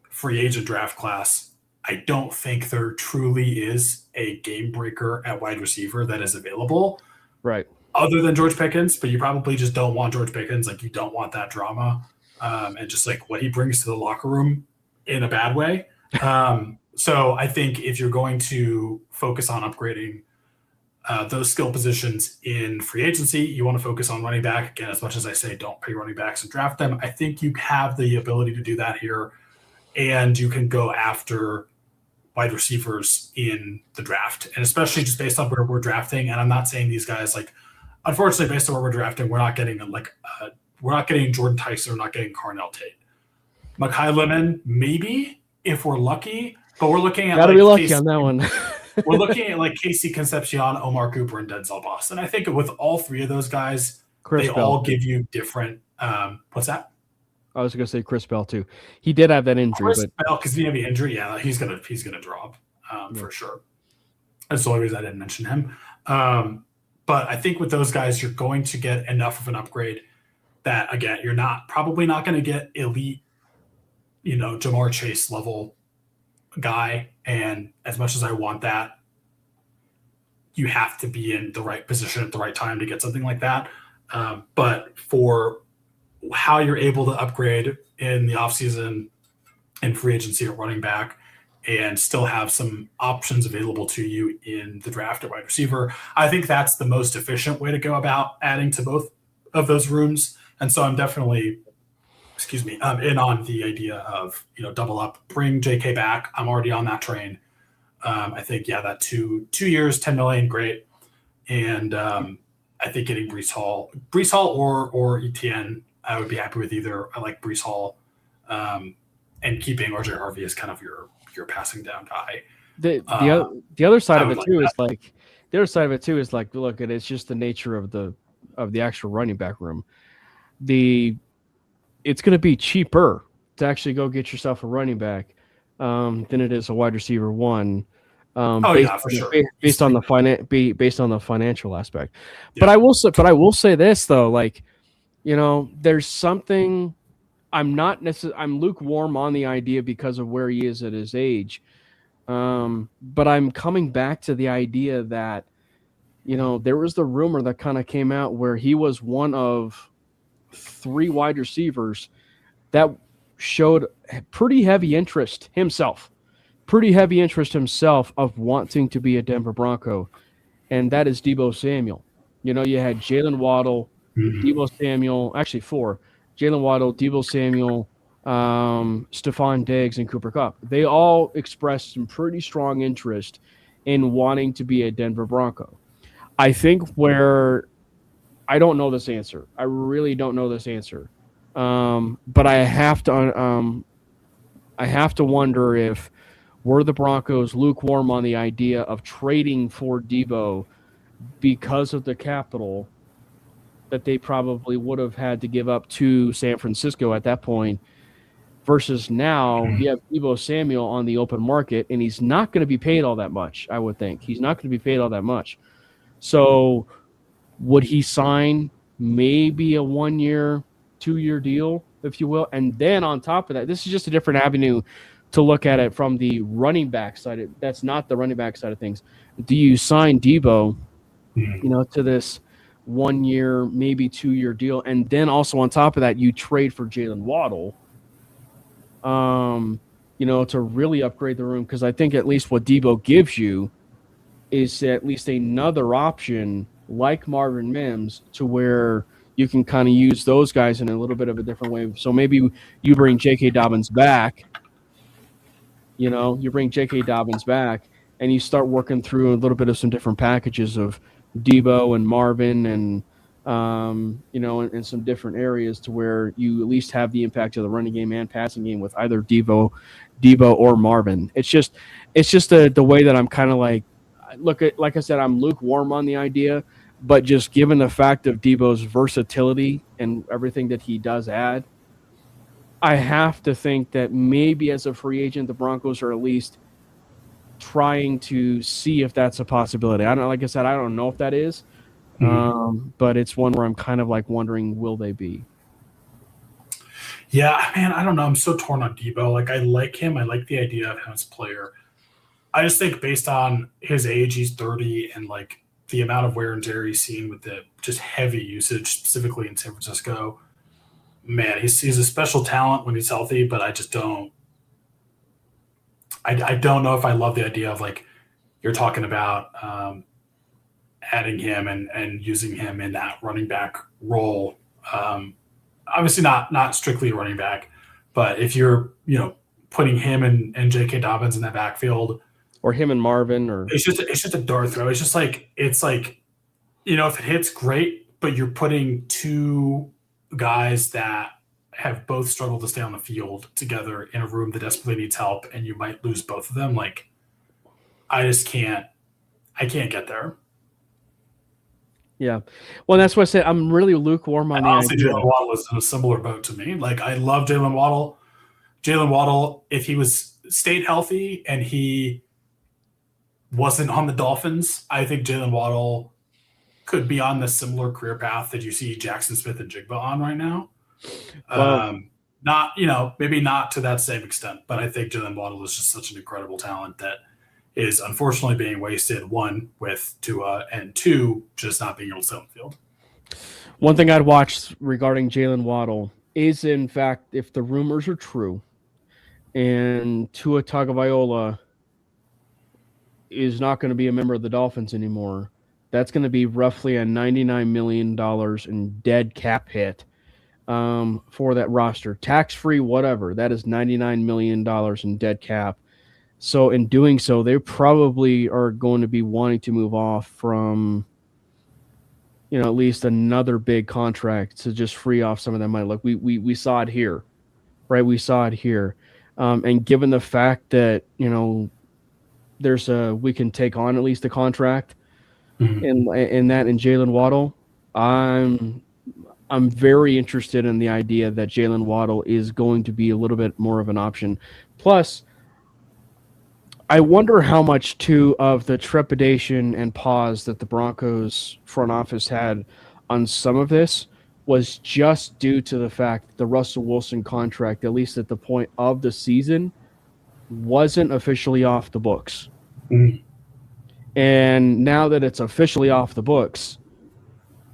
free agent draft class, I don't think there truly is a game breaker at wide receiver that is available. Right. Other than George Pickens, but you probably just don't want George Pickens. Like, you don't want that drama and just like what he brings to the locker room in a bad way. So I think if you're going to focus on upgrading those skill positions in free agency, you want to focus on running back. Again, as much as I say don't pay running backs and draft them, I think you have the ability to do that here. And you can go after wide receivers in the draft, and especially just based on where we're drafting. And I'm not saying these guys, like, unfortunately, based on where we're drafting, we're not getting Jordan Tyson, we're not getting Carnell Tate. Mekhi Lemon, maybe if we're lucky, but we're looking at gotta be lucky on that one. We're looking at like Casey Concepcion, Omar Cooper, and Denzel Boston. I think with all three of those guys, Chris they Bell. all give you different. What's that? I was going to say Chris Bell too. He did have that injury, Chris Bell, because he had the injury, yeah, he's gonna drop for sure. That's the only reason I didn't mention him. But I think with those guys, you're going to get enough of an upgrade that, again, you're probably not going to get elite, Jamar Chase level guy. And as much as I want that, you have to be in the right position at the right time to get something like that. But for how you're able to upgrade in the offseason and free agency at running back and still have some options available to you in the draft at wide receiver, I think that's the most efficient way to go about adding to both of those rooms. And so I'm definitely, in on the idea of, double up, bring JK back. I'm already on that train. I think, that 2 years, $10 million, great. And I think getting Breece Hall or ETN, I would be happy with either. I like Breece Hall, and keeping RJ Harvey as kind of your passing down guy. The other side of it too is like, look, it's just the nature of the actual running back room. It's going to be cheaper to actually go get yourself a running back than it is a wide receiver one. For sure. Based on the financial aspect. Yeah. But I will say this though, like, there's something. I'm lukewarm on the idea because of where he is at his age. But I'm coming back to the idea that, there was the rumor that kind of came out where he was one of 3 wide receivers that showed pretty heavy interest himself of wanting to be a Denver Bronco. And that is Deebo Samuel. You had Jalen Waddle, Deebo Samuel, actually 4. Jalen Waddle, Deebo Samuel, Stephon Diggs, and Cooper Kupp. They all expressed some pretty strong interest in wanting to be a Denver Bronco. I think where I don't know this answer. I really don't know this answer. But I have to wonder if were the Broncos lukewarm on the idea of trading for Deebo because of the capital that they probably would have had to give up to San Francisco at that point, versus now you have Deebo Samuel on the open market, and he's not going to be paid all that much, I would think. He's not going to be paid all that much. So would he sign maybe a 1-year, 2-year deal, if you will? And then on top of that, this is just a different avenue to look at it from the running back side. That's not the running back side of things. Do you sign Deebo, to this 1-year, maybe 2-year deal, and then also on top of that, you trade for Jalen Waddle, to really upgrade the room? Because I think at least what Deebo gives you is at least another option like Marvin Mims to where you can kind of use those guys in a little bit of a different way. So maybe you bring J.K. Dobbins back, and you start working through a little bit of some different packages of Deebo and Marvin and, in some different areas to where you at least have the impact of the running game and passing game with either Deebo or Marvin. It's just the way that I'm kind of like, like I said, I'm lukewarm on the idea, but just given the fact of Debo's versatility and everything that he does add, I have to think that maybe as a free agent, the Broncos are at least trying to see if that's a possibility. I don't, like I said, I don't know if that is, but it's one where I'm kind of like wondering, will they be? Yeah, man, I don't know. I'm so torn on Debo. Like, I like him. I like the idea of him as a player. I just think based on his age, he's 30, and like the amount of wear and tear he's seen with the just heavy usage, specifically in San Francisco. Man, he's a special talent when he's healthy, but I just don't. I don't know if I love the idea of like you're talking about adding him and using him in that running back role. Obviously not strictly a running back, but if you're putting him and J.K. Dobbins in that backfield, or him and Marvin, or it's just a dart throw. It's like if it hits, great, but you're putting two guys that have both struggled to stay on the field together in a room that desperately needs help, and you might lose both of them. Like, I can't get there. Yeah. Well, that's what I said. I'm really lukewarm on the honestly, idea. Jalen Waddle is in a similar boat to me. Like, I love Jalen Waddle. Jalen Waddle, if he stayed healthy and he wasn't on the Dolphins, I think Jalen Waddle could be on the similar career path that you see Jackson Smith and Jigba on right now. Not, maybe not to that same extent, but I think Jalen Waddle is just such an incredible talent that is unfortunately being wasted, one, with Tua, and two, just not being able to stay on the field. One thing I'd watch regarding Jalen Waddle is, in fact, if the rumors are true and Tua Tagovailoa is not going to be a member of the Dolphins anymore, that's going to be roughly a $99 million in dead cap hit for that roster. Tax-free, whatever. That is $99 million in dead cap. So in doing so, they probably are going to be wanting to move off from, at least another big contract to just free off some of that money. Like we saw it here, right? We saw it here. And given the fact that, we can take on at least a contract in Jalen Waddle, I'm very interested in the idea that Jalen Waddle is going to be a little bit more of an option. Plus, I wonder how much, too, of the trepidation and pause that the Broncos front office had on some of this was just due to the fact that the Russell Wilson contract, at least at the point of the season, wasn't officially off the books. Mm-hmm. And now that it's officially off the books,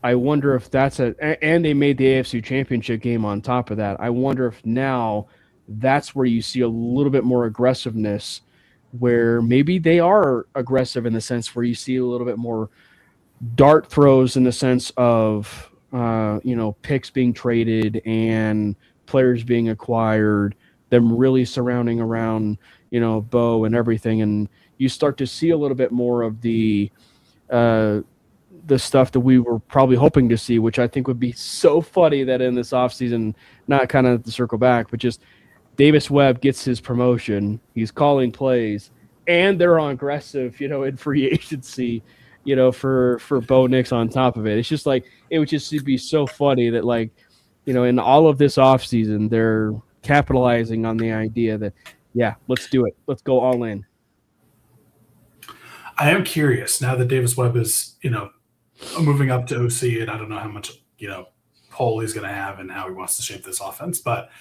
I wonder if and they made the AFC Championship game on top of that. I wonder if now that's where you see a little bit more aggressiveness, where maybe they are aggressive in the sense where you see a little bit more dart throws in the sense of, picks being traded and players being acquired, them really surrounding around, Bo and everything. And you start to see a little bit more of the stuff that we were probably hoping to see, which I think would be so funny that in this offseason, not kind of to circle back, but just Davis Webb gets his promotion. He's calling plays, and they're on aggressive, in free agency, for Bo Nix on top of it. It's just like, it would just be so funny that, like, in all of this offseason, they're capitalizing on the idea that, yeah, let's do it. Let's go all in. I am curious now that Davis Webb is, moving up to OC, and I don't know how much, pull he's going to have and how he wants to shape this offense, but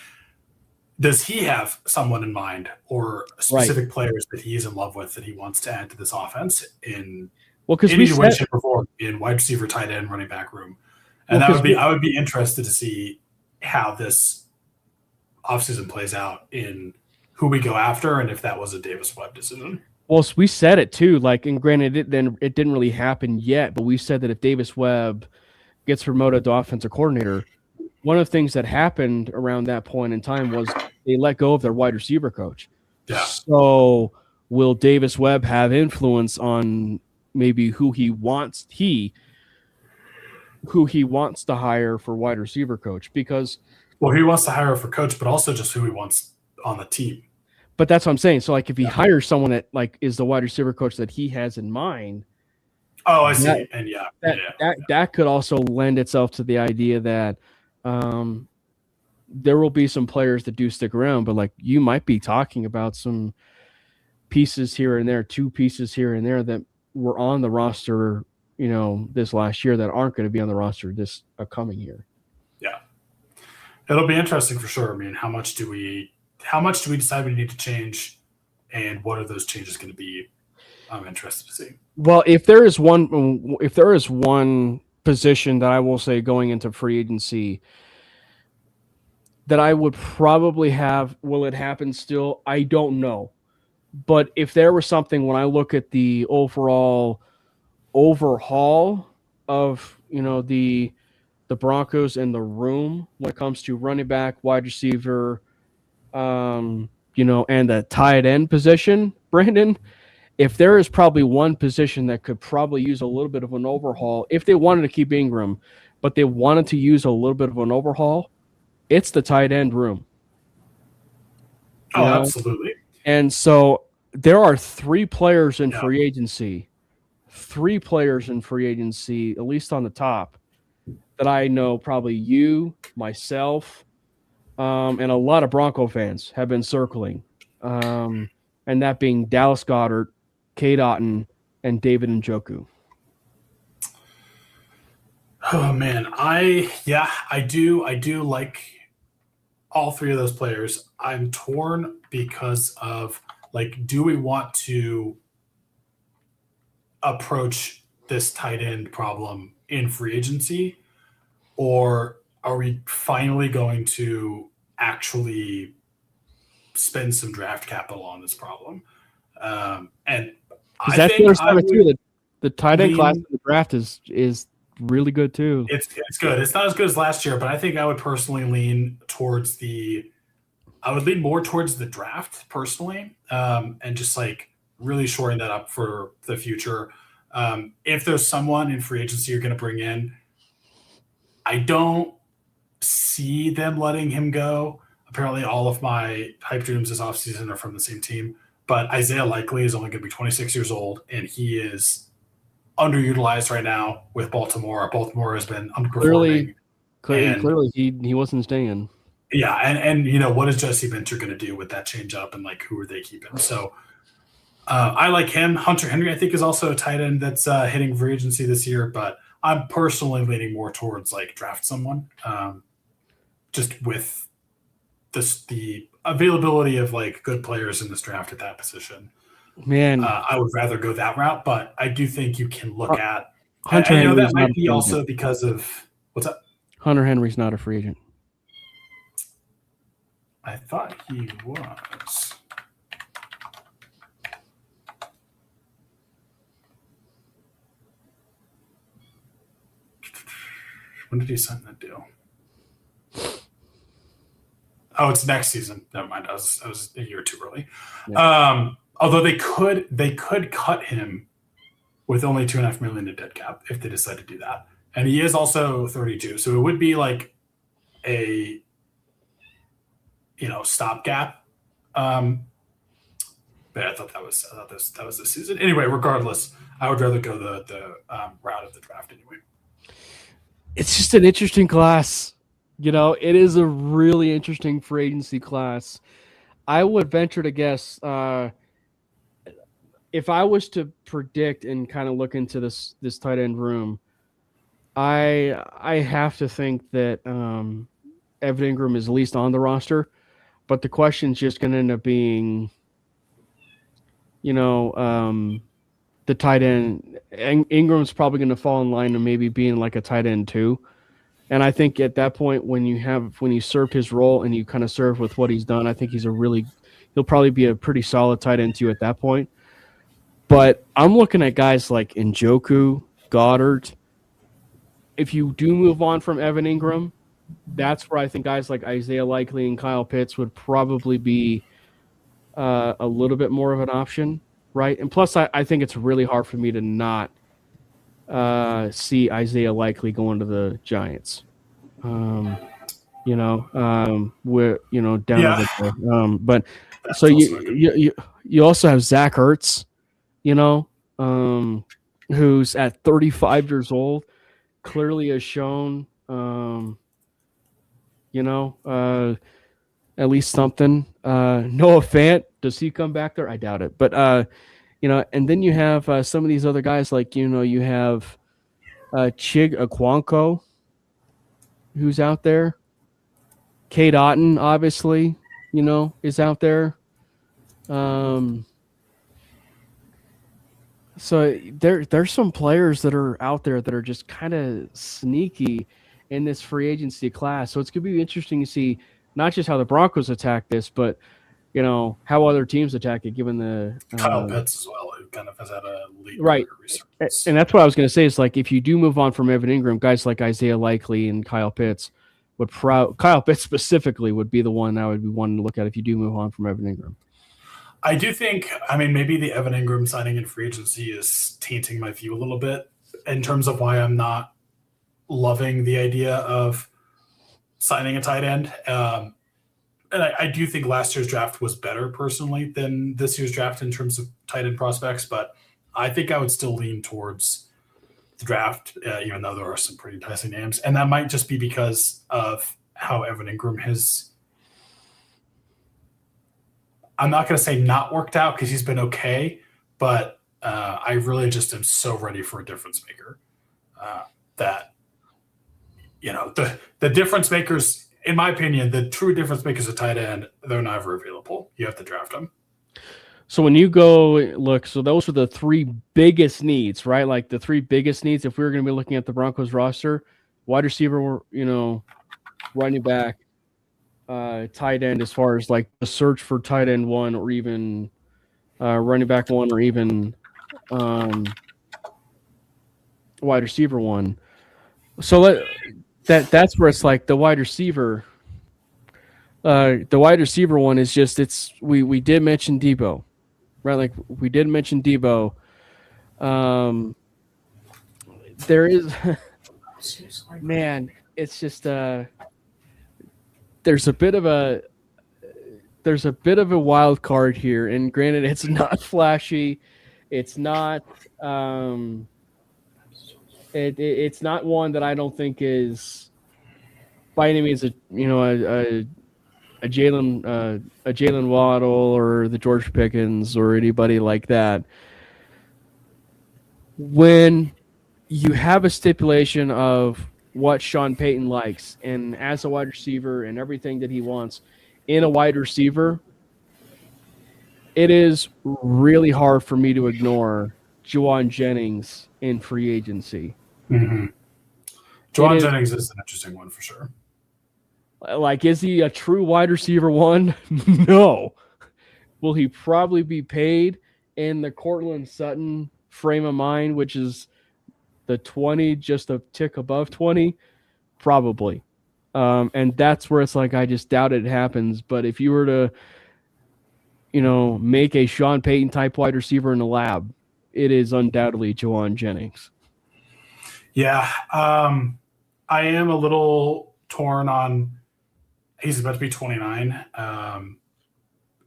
does he have someone in mind or specific players that he is in love with that he wants to add to this offense in any way, shape, or form in wide receiver, tight end, running back room? And I would be interested to see how this offseason plays out in who we go after and if that was a Davis Webb decision. Well, we said it too, and granted, it didn't really happen yet, but we said that if Davis Webb gets promoted to offensive coordinator, one of the things that happened around that point in time was they let go of their wide receiver coach. Yeah. So will Davis Webb have influence on maybe who he wants to hire for wide receiver coach? Because he wants to hire for coach, but also just who he wants on the team. But that's what I'm saying. So, like, if he hires someone that like is the wide receiver coach that he has in mind, Oh, I see. And that could also lend itself to the idea that there will be some players that do stick around, but like you might be talking about some pieces here and there, 2 pieces here and there that were on the roster, this last year that aren't going to be on the roster this upcoming year. Yeah, it'll be interesting for sure. I mean, how much do we decide we need to change, and what are those changes going to be? I'm interested to see. Well, if there is one position that I will say going into free agency that I would probably have, will it happen still? I don't know. But if there was something, when I look at the overall overhaul of, the Broncos and the room when it comes to running back, wide receiver, and the tight end position, Brandon, if there is probably one position that could probably use a little bit of an overhaul, if they wanted to keep Ingram, but they wanted to use a little bit of an overhaul, it's the tight end room. Oh, absolutely. And so there are 3 players in free agency, at least on the top, that I know probably you, myself, and a lot of Bronco fans have been circling. And that being Dallas Goedert, Cade Otton, and David Njoku. Oh man, I do like all 3 of those players. I'm torn because of do we want to approach this tight end problem in free agency, or are we finally going to actually spend some draft capital on this problem? And that's the other side too. The tight end class in the draft is really good too. It's good. It's not as good as last year, but I think I would personally lean more towards the draft personally, and just really shoring that up for the future. If there's someone in free agency you're going to bring in, I don't see them letting him go. Apparently, all of my hype dreams this offseason are from the same team. But Isaiah Likely is only going to be 26 years old, and he is underutilized right now with Baltimore. Baltimore has been underperforming. Clearly, he wasn't staying. Yeah, and what is Jesse Minter going to do with that change up, and who are they keeping? So I like him. Hunter Henry, I think, is also a tight end that's hitting free agency this year, but I'm personally leaning more towards draft someone, just with the availability of good players in this draft at that position. Man, I would rather go that route, but I do think you can look at Hunter Henry. That might be also because of what's up. Hunter Henry's not a free agent. I thought he was. When did he sign that deal? Oh, it's next season. Never mind. I was a year too early. Yeah. Although they could cut him with only $2.5 million in dead cap if they decide to do that, and he is also 32, so it would be a stopgap. But I thought that was the season. Anyway, regardless, I would rather go the route of the draft anyway. It's just an interesting class. It is a really interesting free agency class. I would venture to guess, if I was to predict and kind of look into this tight end room, I have to think that Evan Ingram is at least on the roster, but the question's just going to end up being, the tight end. Ingram's probably going to fall in line to maybe being a tight end too. And I think at that point, when you served his role and you kind of serve with what he's done, I think he'll probably be a pretty solid tight end too at that point. But I'm looking at guys like Njoku, Goddard. If you do move on from Evan Ingram, that's where I think guys like Isaiah Likely and Kyle Pitts would probably be a little bit more of an option, right? And plus, I think it's really hard for me to not see Isaiah Likely going to the Giants. We're down Yeah, over there. But so that's also a good. you also have Zach Ertz, you know, who's at 35 years old, clearly has shown, at least something. Noah Fant, does he come back there? I doubt it. But and then you have some of these other guys like you have Chig Aquanco, who's out there. Kate Otten, obviously, is out there. Um, so there's some players that are out there that are just kind of sneaky in this free agency class. So it's gonna be interesting to see not just how the Broncos attack this, but how other teams attack it, given the Kyle Pitts as well, who kind of has had a late right. career resurgence. And that's what I was going to say. Is like if you do move on from Evan Ingram, guys like Isaiah Likely and Kyle Pitts Kyle Pitts specifically would be the one I would be wanting to look at if you do move on from Evan Ingram. I do think, maybe the Evan Ingram signing in free agency is tainting my view a little bit in terms of why I'm not loving the idea of signing a tight end. And I do think last year's draft was better personally than this year's draft in terms of tight end prospects, but I think I would still lean towards the draft, even though there are some pretty enticing names. And that might just be because of how Evan Ingram has, I'm not going to say not worked out because he's been okay, but I really just am so ready for a difference maker that, the difference makers, in my opinion, the true difference makers at tight end, they're never available. You have to draft them. So when you go look, so those are the three biggest needs, right? Like the three biggest needs. If we were going to be looking at the Broncos roster, wide receiver, running back, tight end, as far as like the search for tight end one, or even running back one, or even wide receiver one. So that's where it's like the wide receiver. The wide receiver one is just we did mention Debo, right? Like we did mention Debo. There is, man, it's just there's a bit of a wild card here, and granted, it's not flashy, it's not it's not one that I don't think is by any means a Jalen Waddle or the George Pickens or anybody like that. When you have a stipulation of what Sean Payton likes, and as a wide receiver and everything that he wants in a wide receiver, it is really hard for me to ignore Juwan Jennings in free agency. Mm-hmm. Juwan Jennings is an interesting one for sure. Like, is he a true wide receiver one? No. Will he probably be paid in the Cortland Sutton frame of mind, which is the 20, just a tick above 20? Probably. And that's where it's like, I just doubt it happens. But if you were to, make a Sean Payton type wide receiver in the lab, it is undoubtedly Juwan Jennings. Yeah. I am a little torn on, he's about to be 29.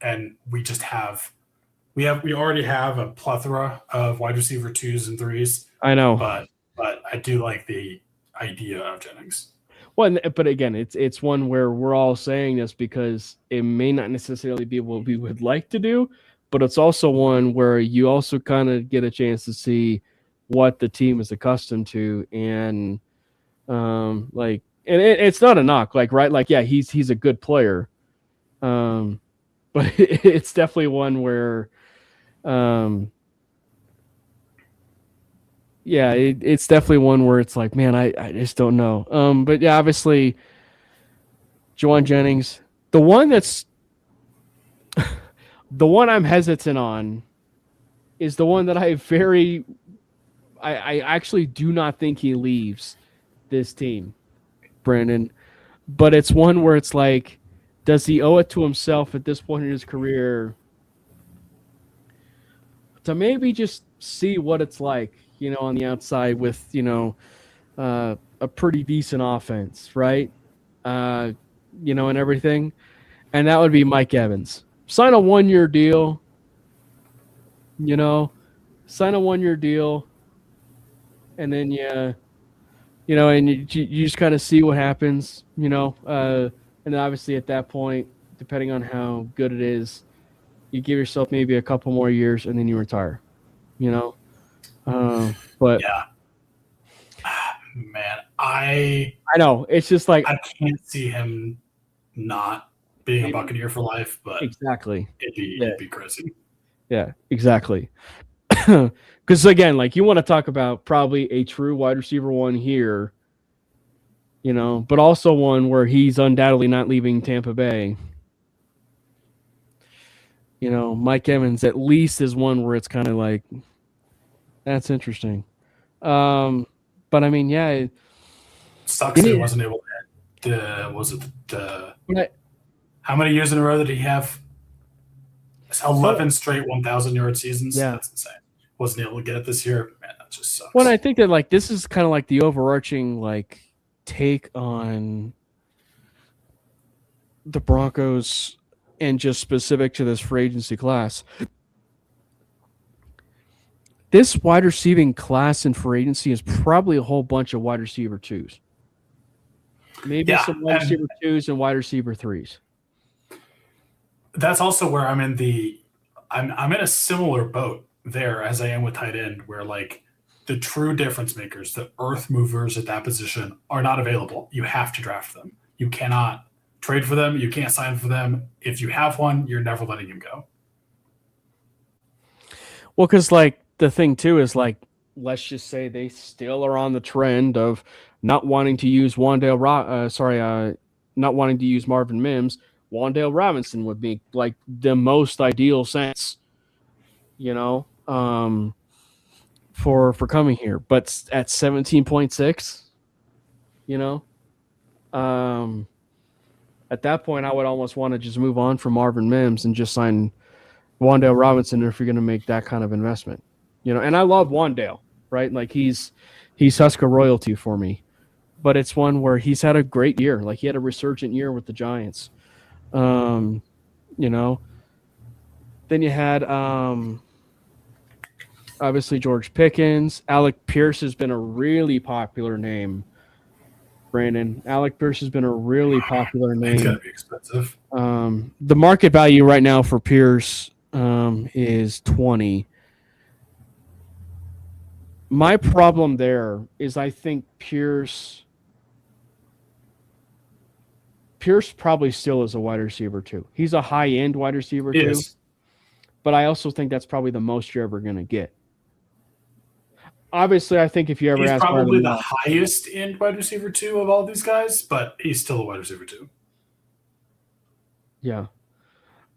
And we already have a plethora of wide receiver 2s and 3s. I know. But I do like the idea of Jennings. Well, but again, it's one where we're all saying this because it may not necessarily be what we would like to do, but it's also one where you also kind of get a chance to see what the team is accustomed to, and it's not a knock, right? Like, yeah, he's a good player, but it's definitely one where, yeah, it's definitely one where it's like, man, I just don't know. But yeah, obviously, Juwan Jennings, the one I'm hesitant on is the one that I actually do not think he leaves this team, Brandon. But it's one where it's like, does he owe it to himself at this point in his career to maybe just see what it's like, on the outside with, a pretty decent offense, right? and everything, and that would be Mike Evans. Sign a 1-year deal, sign a 1-year deal, and then and you just kind of see what happens, and then obviously at that point, depending on how good it is, you give yourself maybe a couple more years and then you retire, but Yeah. Man, I know it's just like I can't see him not being a Buccaneer for life, but exactly. it'd be crazy. Yeah, exactly. Because again, like you want to talk about probably a true wide receiver one here, but also one where he's undoubtedly not leaving Tampa Bay. Mike Evans at least is one where it's kind of like, that's interesting. But I mean, yeah. Sucks that he wasn't able to how many years in a row did he have? 11 straight 1,000-yard seasons. Yeah. That's insane. Wasn't able to get it this year. Man, that just sucks. Well, I think that like this is kind of like the overarching like take on the Broncos and just specific to this free agency class. This wide receiving class in free agency is probably a whole bunch of wide receiver 2s. Maybe some wide receiver 2s and wide receiver 3s. That's also where I'm in I'm in a similar boat there as I am with tight end, where like the true difference makers, the earth movers at that position are not available. You have to draft them. You cannot trade for them. You can't sign for them. If you have one, you're never letting him go. Well, because like the thing too is like, let's just say they still are on the trend of not wanting to use not wanting to use Marvin Mims. Wan'Dale Robinson would be like the most ideal sense, for coming here. But at 17.6, at that point, I would almost want to just move on from Marvin Mims and just sign Wan'Dale Robinson if you're going to make that kind of investment, And I love Wan'Dale, right? Like he's Husker royalty for me, but it's one where he's had a great year. Like he had a resurgent year with the Giants. Then you had obviously George Pickens. Alec Pierce has been a really popular name. Brandon, Alec Pierce has been a really popular name. It's gonna be expensive. The market value right now for Pierce is 20. My problem there is I think Pierce probably still is a wide receiver 2. He's a high-end wide receiver 2, but I also think that's probably the most you're ever going to get. Obviously, I think if you ever ask, he's probably the highest end wide receiver 2 of all these guys, but he's still a wide receiver 2. Yeah.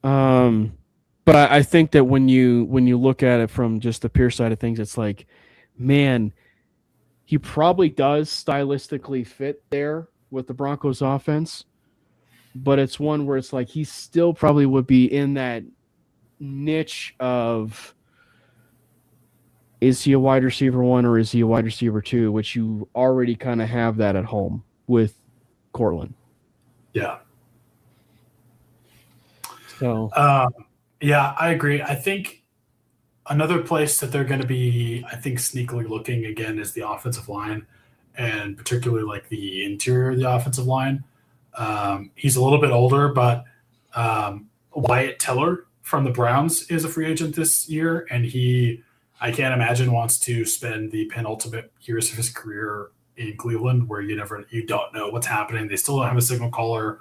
But I think that when you look at it from just the Pierce side of things, it's like, man, he probably does stylistically fit there with the Broncos offense. But it's one where it's like he still probably would be in that niche of, is he a wide receiver 1 or is he a wide receiver 2, which you already kind of have that at home with Cortland. Yeah. So yeah, I agree. I think another place that they're going to be, I think, sneakily looking again is the offensive line, and particularly like the interior of the offensive line. He's a little bit older, but Wyatt Teller from the Browns is a free agent this year, and I can't imagine wants to spend the penultimate years of his career in Cleveland, where you don't know what's happening. They still don't have a signal caller.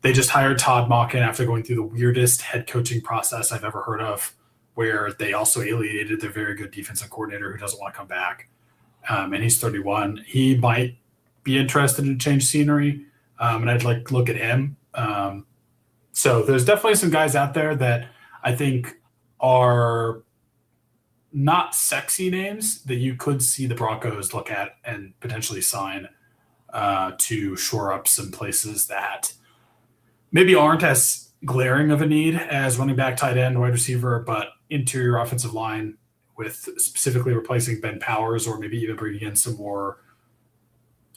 They just hired Todd Monken after going through the weirdest head coaching process I've ever heard of, where they also alienated their very good defensive coordinator who doesn't want to come back. And he's 31. He might be interested in change scenery. And I'd like to look at him. So there's definitely some guys out there that I think are not sexy names that you could see the Broncos look at and potentially sign to shore up some places that maybe aren't as glaring of a need as running back, tight end, wide receiver, but interior offensive line with specifically replacing Ben Powers, or maybe even bringing in some more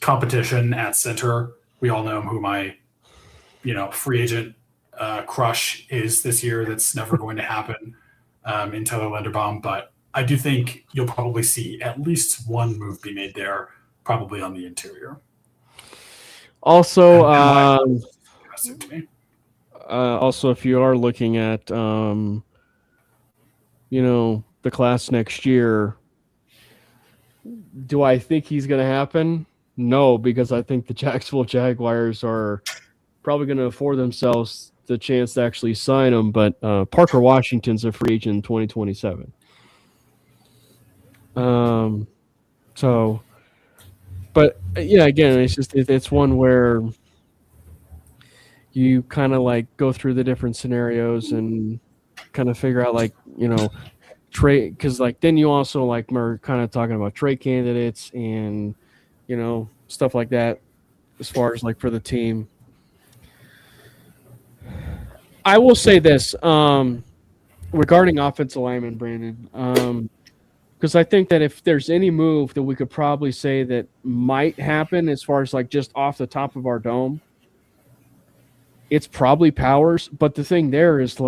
competition at center. We all know who my free agent crush is this year. That's never going to happen in Tyler Linderbaum. But I do think you'll probably see at least one move be made there, probably on the interior. Also, Interesting to me. also, if you are looking at, the class next year, do I think he's going to happen? No, because I think the Jacksonville Jaguars are probably going to afford themselves the chance to actually sign him. But Parker Washington's a free agent in 2027. But yeah, again, it's one where you kind of like go through the different scenarios and kind of figure out trade, because then you also are kind of talking about trade candidates and stuff like that as far as for the team. I will say this regarding offensive lineman, Brandon, because I think that if there's any move that we could probably say that might happen as far as just off the top of our dome, it's probably Powers. But the thing there is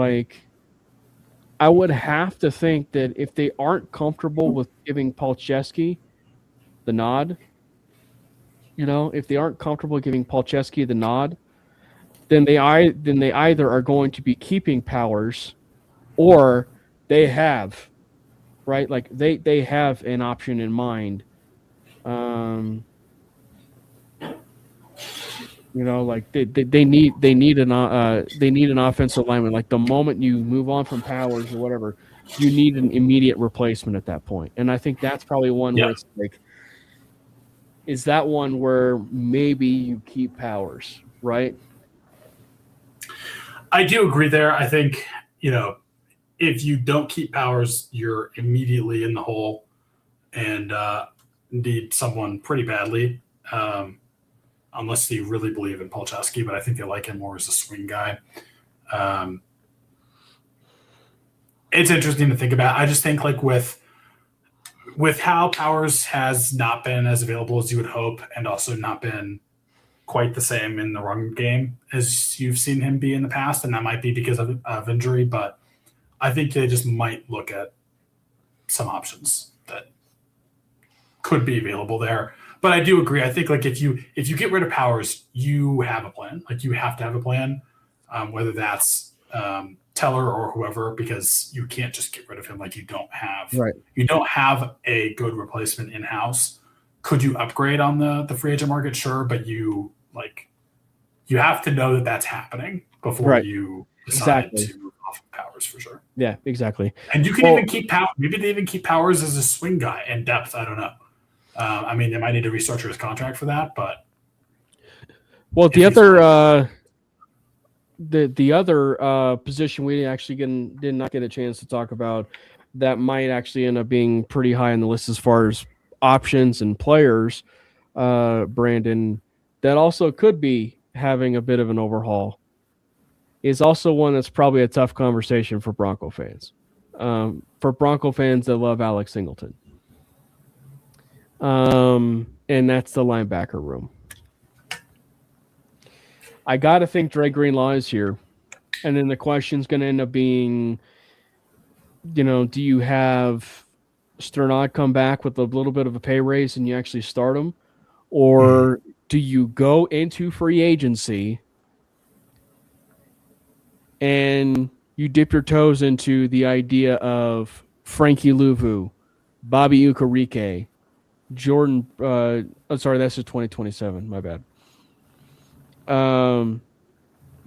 I would have to think that if they aren't comfortable with giving Palczewski the nod, if they aren't comfortable giving Palczewski the nod, then they either are going to be keeping Powers, or they have, right? They have an option in mind. They need an offensive lineman. The moment you move on from Powers or whatever, you need an immediate replacement at that point. And I think that's probably one where it's is that one where maybe you keep Powers, right? I do agree there. I think, if you don't keep Powers, you're immediately in the hole and need someone pretty badly, unless you really believe in Palczewski, but I think they like him more as a swing guy. It's interesting to think about. I just think with how Powers has not been as available as you would hope, and also not been quite the same in the run game as you've seen him be in the past, and that might be because of injury, but I think they just might look at some options that could be available there. But I do agree. I think if you get rid of Powers, you have a plan. You have to have a plan, whether that's Teller or whoever, because you can't just get rid of him. You don't have a good replacement in house. Could you upgrade on the free agent market? Sure, but you have to know that that's happening before you decide to move off of Powers for sure. Yeah, exactly. And you can even keep Powers. Maybe they even keep Powers as a swing guy in depth. I don't know. They might need to restructure his contract for that, but the other position we actually did not get a chance to talk about that might actually end up being pretty high on the list as far as options and players, Brandon, that also could be having a bit of an overhaul, is also one that's probably a tough conversation for Bronco fans. For Bronco fans that love Alex Singleton. And that's the linebacker room. I got to think Dre Greenlaw is here. And then the question's going to end up being, do you have Sternad come back with a little bit of a pay raise and you actually start him? Or do you go into free agency and you dip your toes into the idea of Frankie Louvu, Bobby Ukarike, Jordan, sorry, that's just 2027. My bad.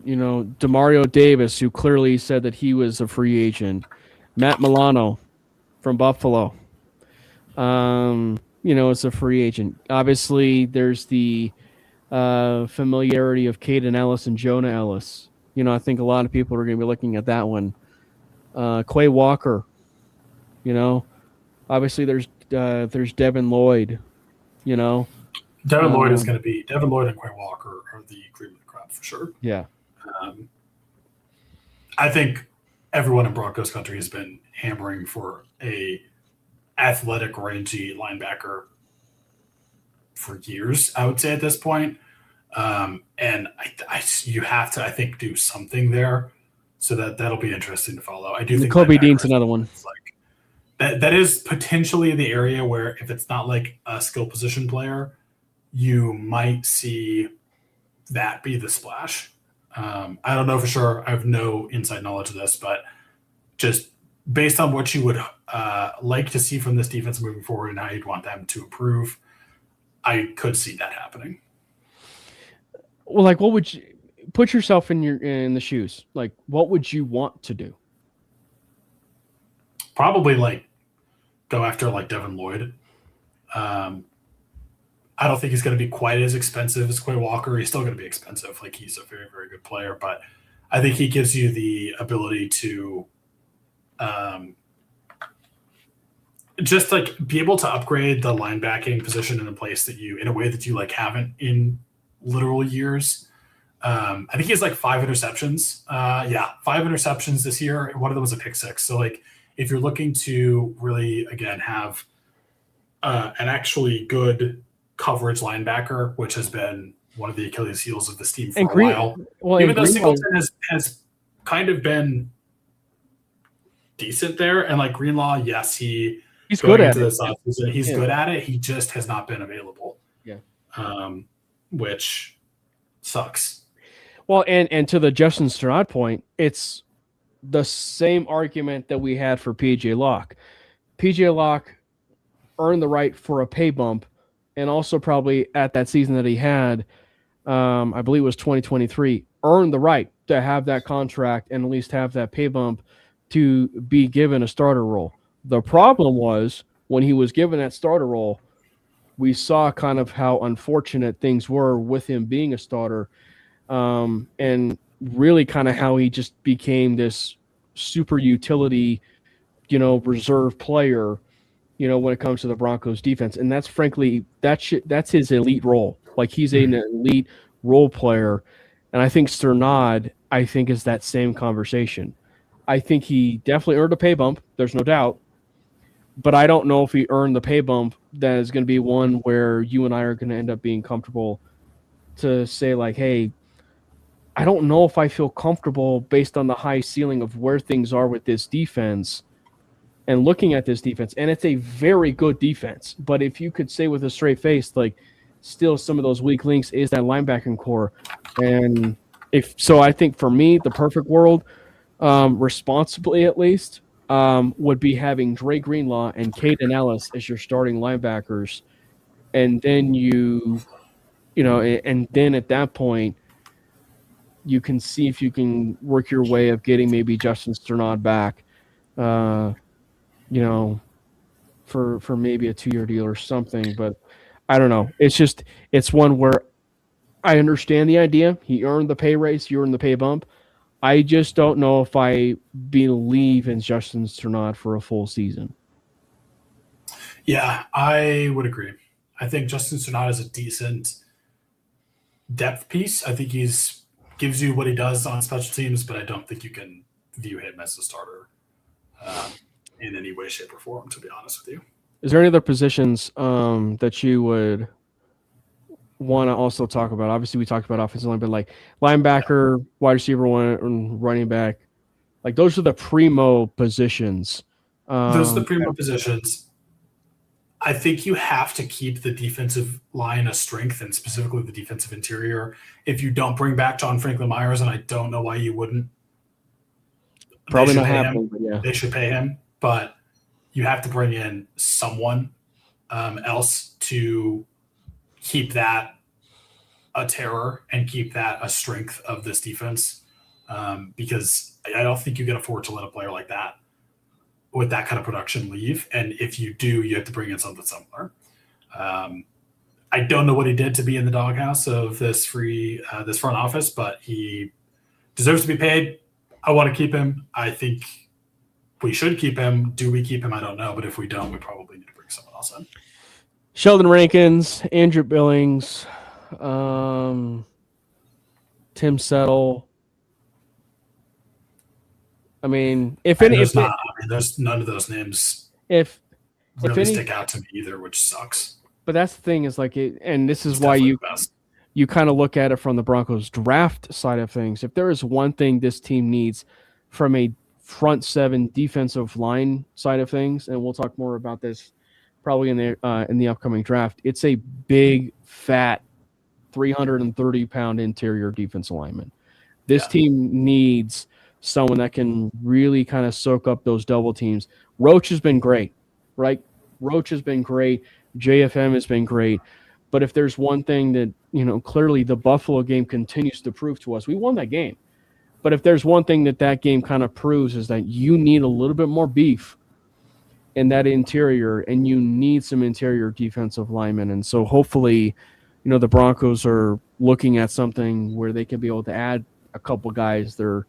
Demario Davis, who clearly said that he was a free agent. Matt Milano from Buffalo. It's a free agent. Obviously, there's the familiarity of Caden Ellis and Jonah Ellis. I think a lot of people are going to be looking at that one. Quay Walker. Obviously there's Devin Lloyd. Devin Lloyd is going to be Devin Lloyd and Quay Walker are the cream of the crop for sure. Yeah. I think everyone in Broncos country has been hammering for a athletic, rangy linebacker for years, I would say at this point. And you have to, I think, do something there. So that'll be interesting to follow. I do think Kobe Dean's another one. That is potentially the area where if it's not like a skill position player, you might see that be the splash. I don't know for sure. I have no inside knowledge of this, but just based on what you would like to see from this defense moving forward and how you'd want them to improve, I could see that happening. Well, like, what would you put yourself in the shoes? Like, what would you want to do? Probably like go after like Devin Lloyd. I don't think he's going to be quite as expensive as Quay Walker. He's still going to be expensive. Like, he's a very, very good player, but I think he gives you the ability to just like be able to upgrade the linebacking position in a place that in a way that you like haven't in literal years. I think he has like 5 interceptions. 5 interceptions this year. One of them was a pick 6. So like, if you're looking to really, again, have an actually good coverage linebacker, which has been one of the Achilles heels of this team for a while. Well, even though Singleton has kind of been decent there, and like Greenlaw, yes, he's good at it. He's good at it. He just has not been available. Yeah. Which sucks. Well, and to the Justin Strnad point, it's the same argument that we had for PJ Locke. PJ Locke earned the right for a pay bump, and also probably at that season that he had, I believe it was 2023, earned the right to have that contract and at least have that pay bump to be given a starter role. The problem was when he was given that starter role, we saw kind of how unfortunate things were with him being a starter, and really kind of how he just became this super utility, reserve player, when it comes to the Broncos defense. And that's frankly, that's his elite role. Like, he's an elite role player. And I think Strnad, is that same conversation. I think he definitely earned a pay bump. There's no doubt. But I don't know if he earned the pay bump that is going to be one where you and I are going to end up being comfortable to say, like, hey, I don't know if I feel comfortable based on the high ceiling of where things are with this defense and looking at this defense. And it's a very good defense. But if you could say with a straight face, like, still some of those weak links is that linebacking core. And I think for me, the perfect world, responsibly at least, would be having Dre Greenlaw and Caden Ellis as your starting linebackers. And then and then at that point, you can see if you can work your way of getting maybe Justin Strnad back, for maybe a 2-year deal or something. But I don't know. It's one where I understand the idea. He earned the pay raise. You earned the pay bump. I just don't know if I believe in Justin Strnad for a full season. Yeah, I would agree. I think Justin Strnad is a decent depth piece. I think gives you what he does on special teams, but I don't think you can view him as a starter in any way, shape, or form, to be honest with you. Is there any other positions that you would want to also talk about? Obviously, we talked about offensive line, but like linebacker, wide receiver, and running back, like those are the primo positions. Those are the primo positions. I think you have to keep the defensive line a strength, and specifically the defensive interior. If you don't bring back John Franklin Myers, and I don't know why you wouldn't. Probably not happening, but yeah. They should pay him, but you have to bring in someone else to keep that a terror and keep that a strength of this defense, because I don't think you can afford to let a player like that with that kind of production leave. And if you do, you have to bring in something similar. I don't know what he did to be in the doghouse of this front office, but he deserves to be paid. I want to keep him. I think we should keep him. Do we keep him? I don't know. But if we don't, we probably need to bring someone else in. Sheldon Rankins, Andrew Billings, Tim Settle. I mean, there's none of those names really stick out to me either, which sucks. But that's the thing is like, and this is why you you kind of look at it from the Broncos draft side of things. If there is one thing this team needs from a front seven defensive line side of things, and we'll talk more about this probably in the upcoming draft, it's a big, fat, 330-pound interior defensive lineman. This team needs someone that can really kind of soak up those double teams. Roach has been great, right? Roach has been great. JFM has been great. But if there's one thing that, clearly the Buffalo game continues to prove to us, we won that game. But if there's one thing that game kind of proves is that you need a little bit more beef in that interior, and you need some interior defensive linemen. And so hopefully, the Broncos are looking at something where they can be able to add a couple guys. They're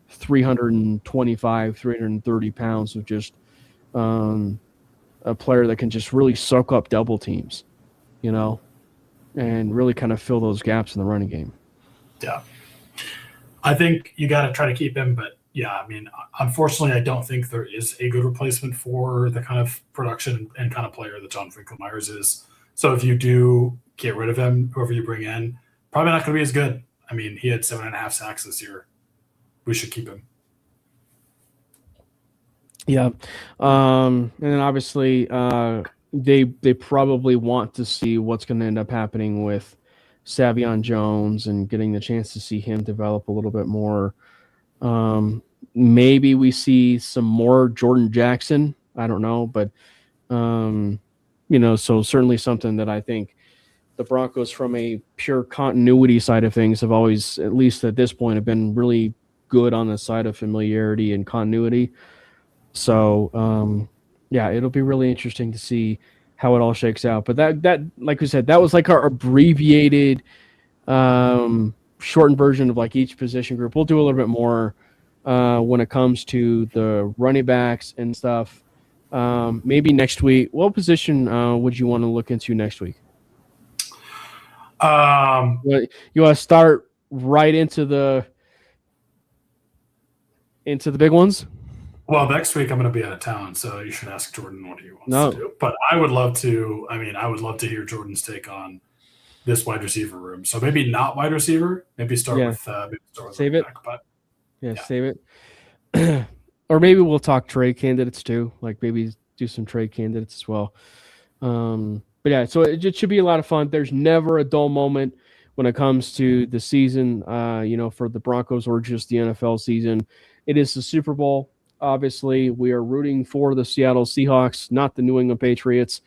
325, 330 pounds of just a player that can just really soak up double teams, and really kind of fill those gaps in the running game. Yeah. I think you got to try to keep him, but unfortunately, I don't think there is a good replacement for the kind of production and kind of player that John Myers is. So if you do get rid of him, whoever you bring in, probably not going to be as good. He had 7.5 sacks this year. We should keep him. Yeah. And then obviously they probably want to see what's going to end up happening with Savion Jones and getting the chance to see him develop a little bit more. Maybe we see some more Jordan Jackson. I don't know, but so certainly something that I think the Broncos, from a pure continuity side of things, have always, at least at this point, have been really good on the side of familiarity and continuity. So, it'll be really interesting to see how it all shakes out. But that like we said, that was like our abbreviated, shortened version of like each position group. We'll do a little bit more when it comes to the running backs and stuff. Maybe next week. What position would you want to look into next week? You want to start right into the big ones? Well, next week I'm going to be out of town, so you should ask Jordan what he wants to do. But I would love to. I would love to hear Jordan's take on this wide receiver room. So maybe not wide receiver. Maybe start with save it. Back, but, save it. Or maybe we'll talk trade candidates too. Like maybe do some trade candidates as well. But yeah, so it should be a lot of fun. There's never a dull moment when it comes to the season, for the Broncos or just the NFL season. It is the Super Bowl. Obviously, we are rooting for the Seattle Seahawks, not the New England Patriots.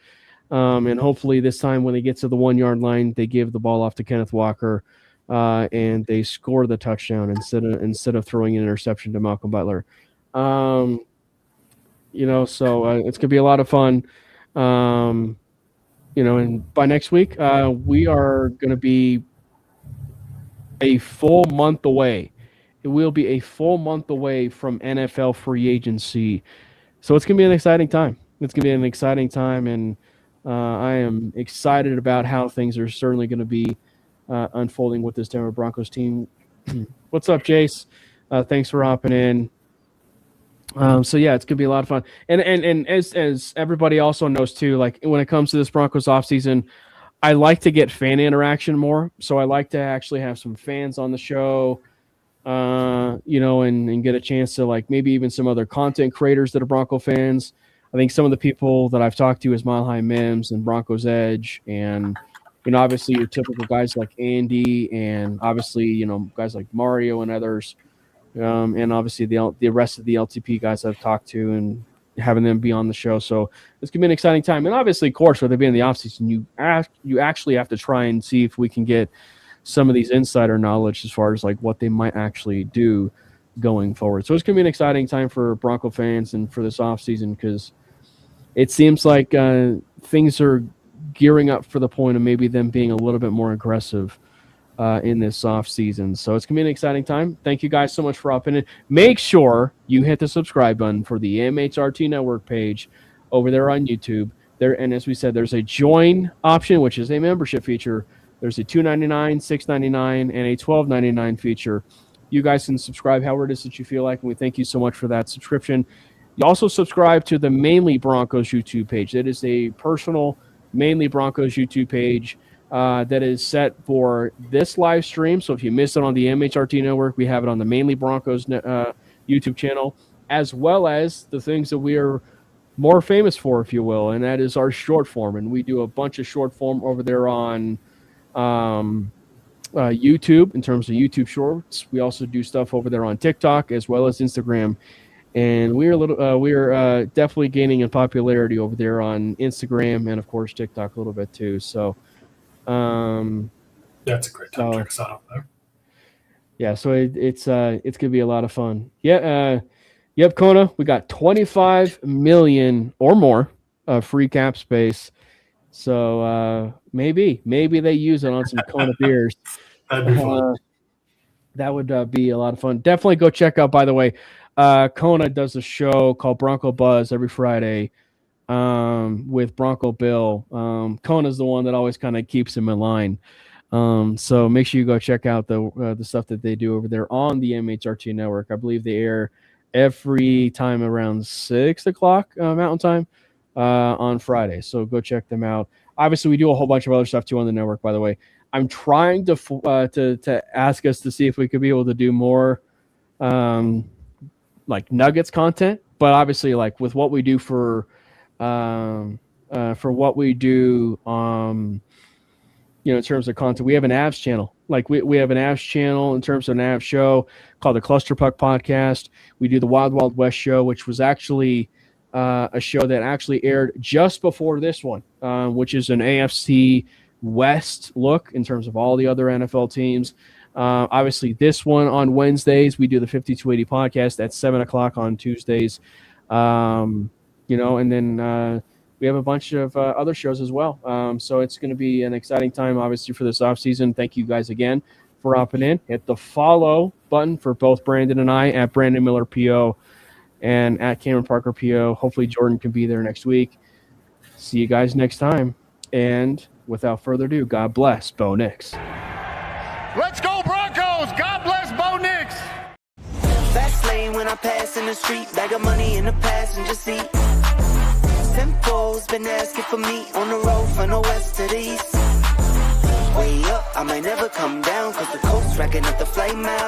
And hopefully this time when they get to the 1-yard line, they give the ball off to Kenneth Walker and they score the touchdown instead of throwing an interception to Malcolm Butler. So it's going to be a lot of fun. And by next week, we are going to be a full month away. It will be a full month away from NFL free agency. So it's going to be an exciting time. And I am excited about how things are certainly going to be unfolding with this Denver Broncos team. What's up, Jace? Thanks for hopping in. It's going to be a lot of fun. And as everybody also knows too, like when it comes to this Broncos offseason, I like to get fan interaction more. So I like to actually have some fans on the show, and get a chance to like maybe even some other content creators that are Bronco fans. I think some of the people that I've talked to is Mile High Mims and Broncos Edge, and obviously your typical guys like Andy, and obviously guys like Mario and others, and obviously the rest of the LTP guys I've talked to and having them be on the show. So it's gonna be an exciting time, and obviously, of course, with it being the offseason, you actually have to try and see if we can get some of these insider knowledge as far as like what they might actually do going forward. So it's going to be an exciting time for Bronco fans and for this offseason, because it seems like things are gearing up for the point of maybe them being a little bit more aggressive in this offseason. So it's going to be an exciting time. Thank you guys so much for hopping in. Make sure you hit the subscribe button for the MHRT Network page over there on YouTube. And as we said, there's a join option, which is a membership feature. There's a $2.99, $6.99, and a $12.99 feature. You guys can subscribe however it is that you feel like, and we thank you so much for that subscription. You also subscribe to the Mainly Broncos YouTube page. It is a personal Mainly Broncos YouTube page. that is set for this live stream. So if you missed it on the MHRT network, we have it on the Mainly Broncos YouTube channel, as well as the things that we are more famous for, if you will, and that is our short form. And we do a bunch of short form over there on YouTube in terms of YouTube Shorts. We also do stuff over there on TikTok as well as Instagram. And we're definitely gaining in popularity over there on Instagram and of course TikTok a little bit too. So that's a great time to check us out over there. Yeah, so it's gonna be a lot of fun. Yeah, yep, Kona, we got 25 million or more of free cap space. So maybe they use it on some Kona beers. That'd be fun. That would be a lot of fun. Definitely go check out, by the way, Kona does a show called Bronco Buzz every Friday with Bronco Bill. Kona's the one that always kind of keeps him in line. So make sure you go check out the stuff that they do over there on the MHRT network. I believe they air every time around 6 o'clock Mountain Time on Friday. So go check them out. Obviously, we do a whole bunch of other stuff too on the network, by the way. I'm trying to ask us to see if we could be able to do more like Nuggets content, but obviously, like with what we do for what we do, in terms of content, we have an Avs channel. Like we have an Avs channel in terms of an Avs show called the Cluster Puck Podcast. We do the Wild Wild West show, which was actually a show that actually aired just before this one, which is an AFC West look in terms of all the other NFL teams. Obviously, this one on Wednesdays, we do the 5280 podcast at 7 o'clock on Tuesdays. And then we have a bunch of other shows as well. So it's going to be an exciting time, obviously, for this offseason. Thank you guys again for hopping in. Hit the follow button for both Brandon and I at Brandon Miller PO and at Cameron Parker PO. Hopefully Jordan can be there next week. See you guys next time. And without further ado, God bless Bo Nix. Let's go Broncos! God bless Bo Nix! Fast lane when I pass in the street, bag of money in the passenger seat. Tempo's been asking for me on the road from the west to the east. Way up, I might never come down, cause the coast's racking up the flame out.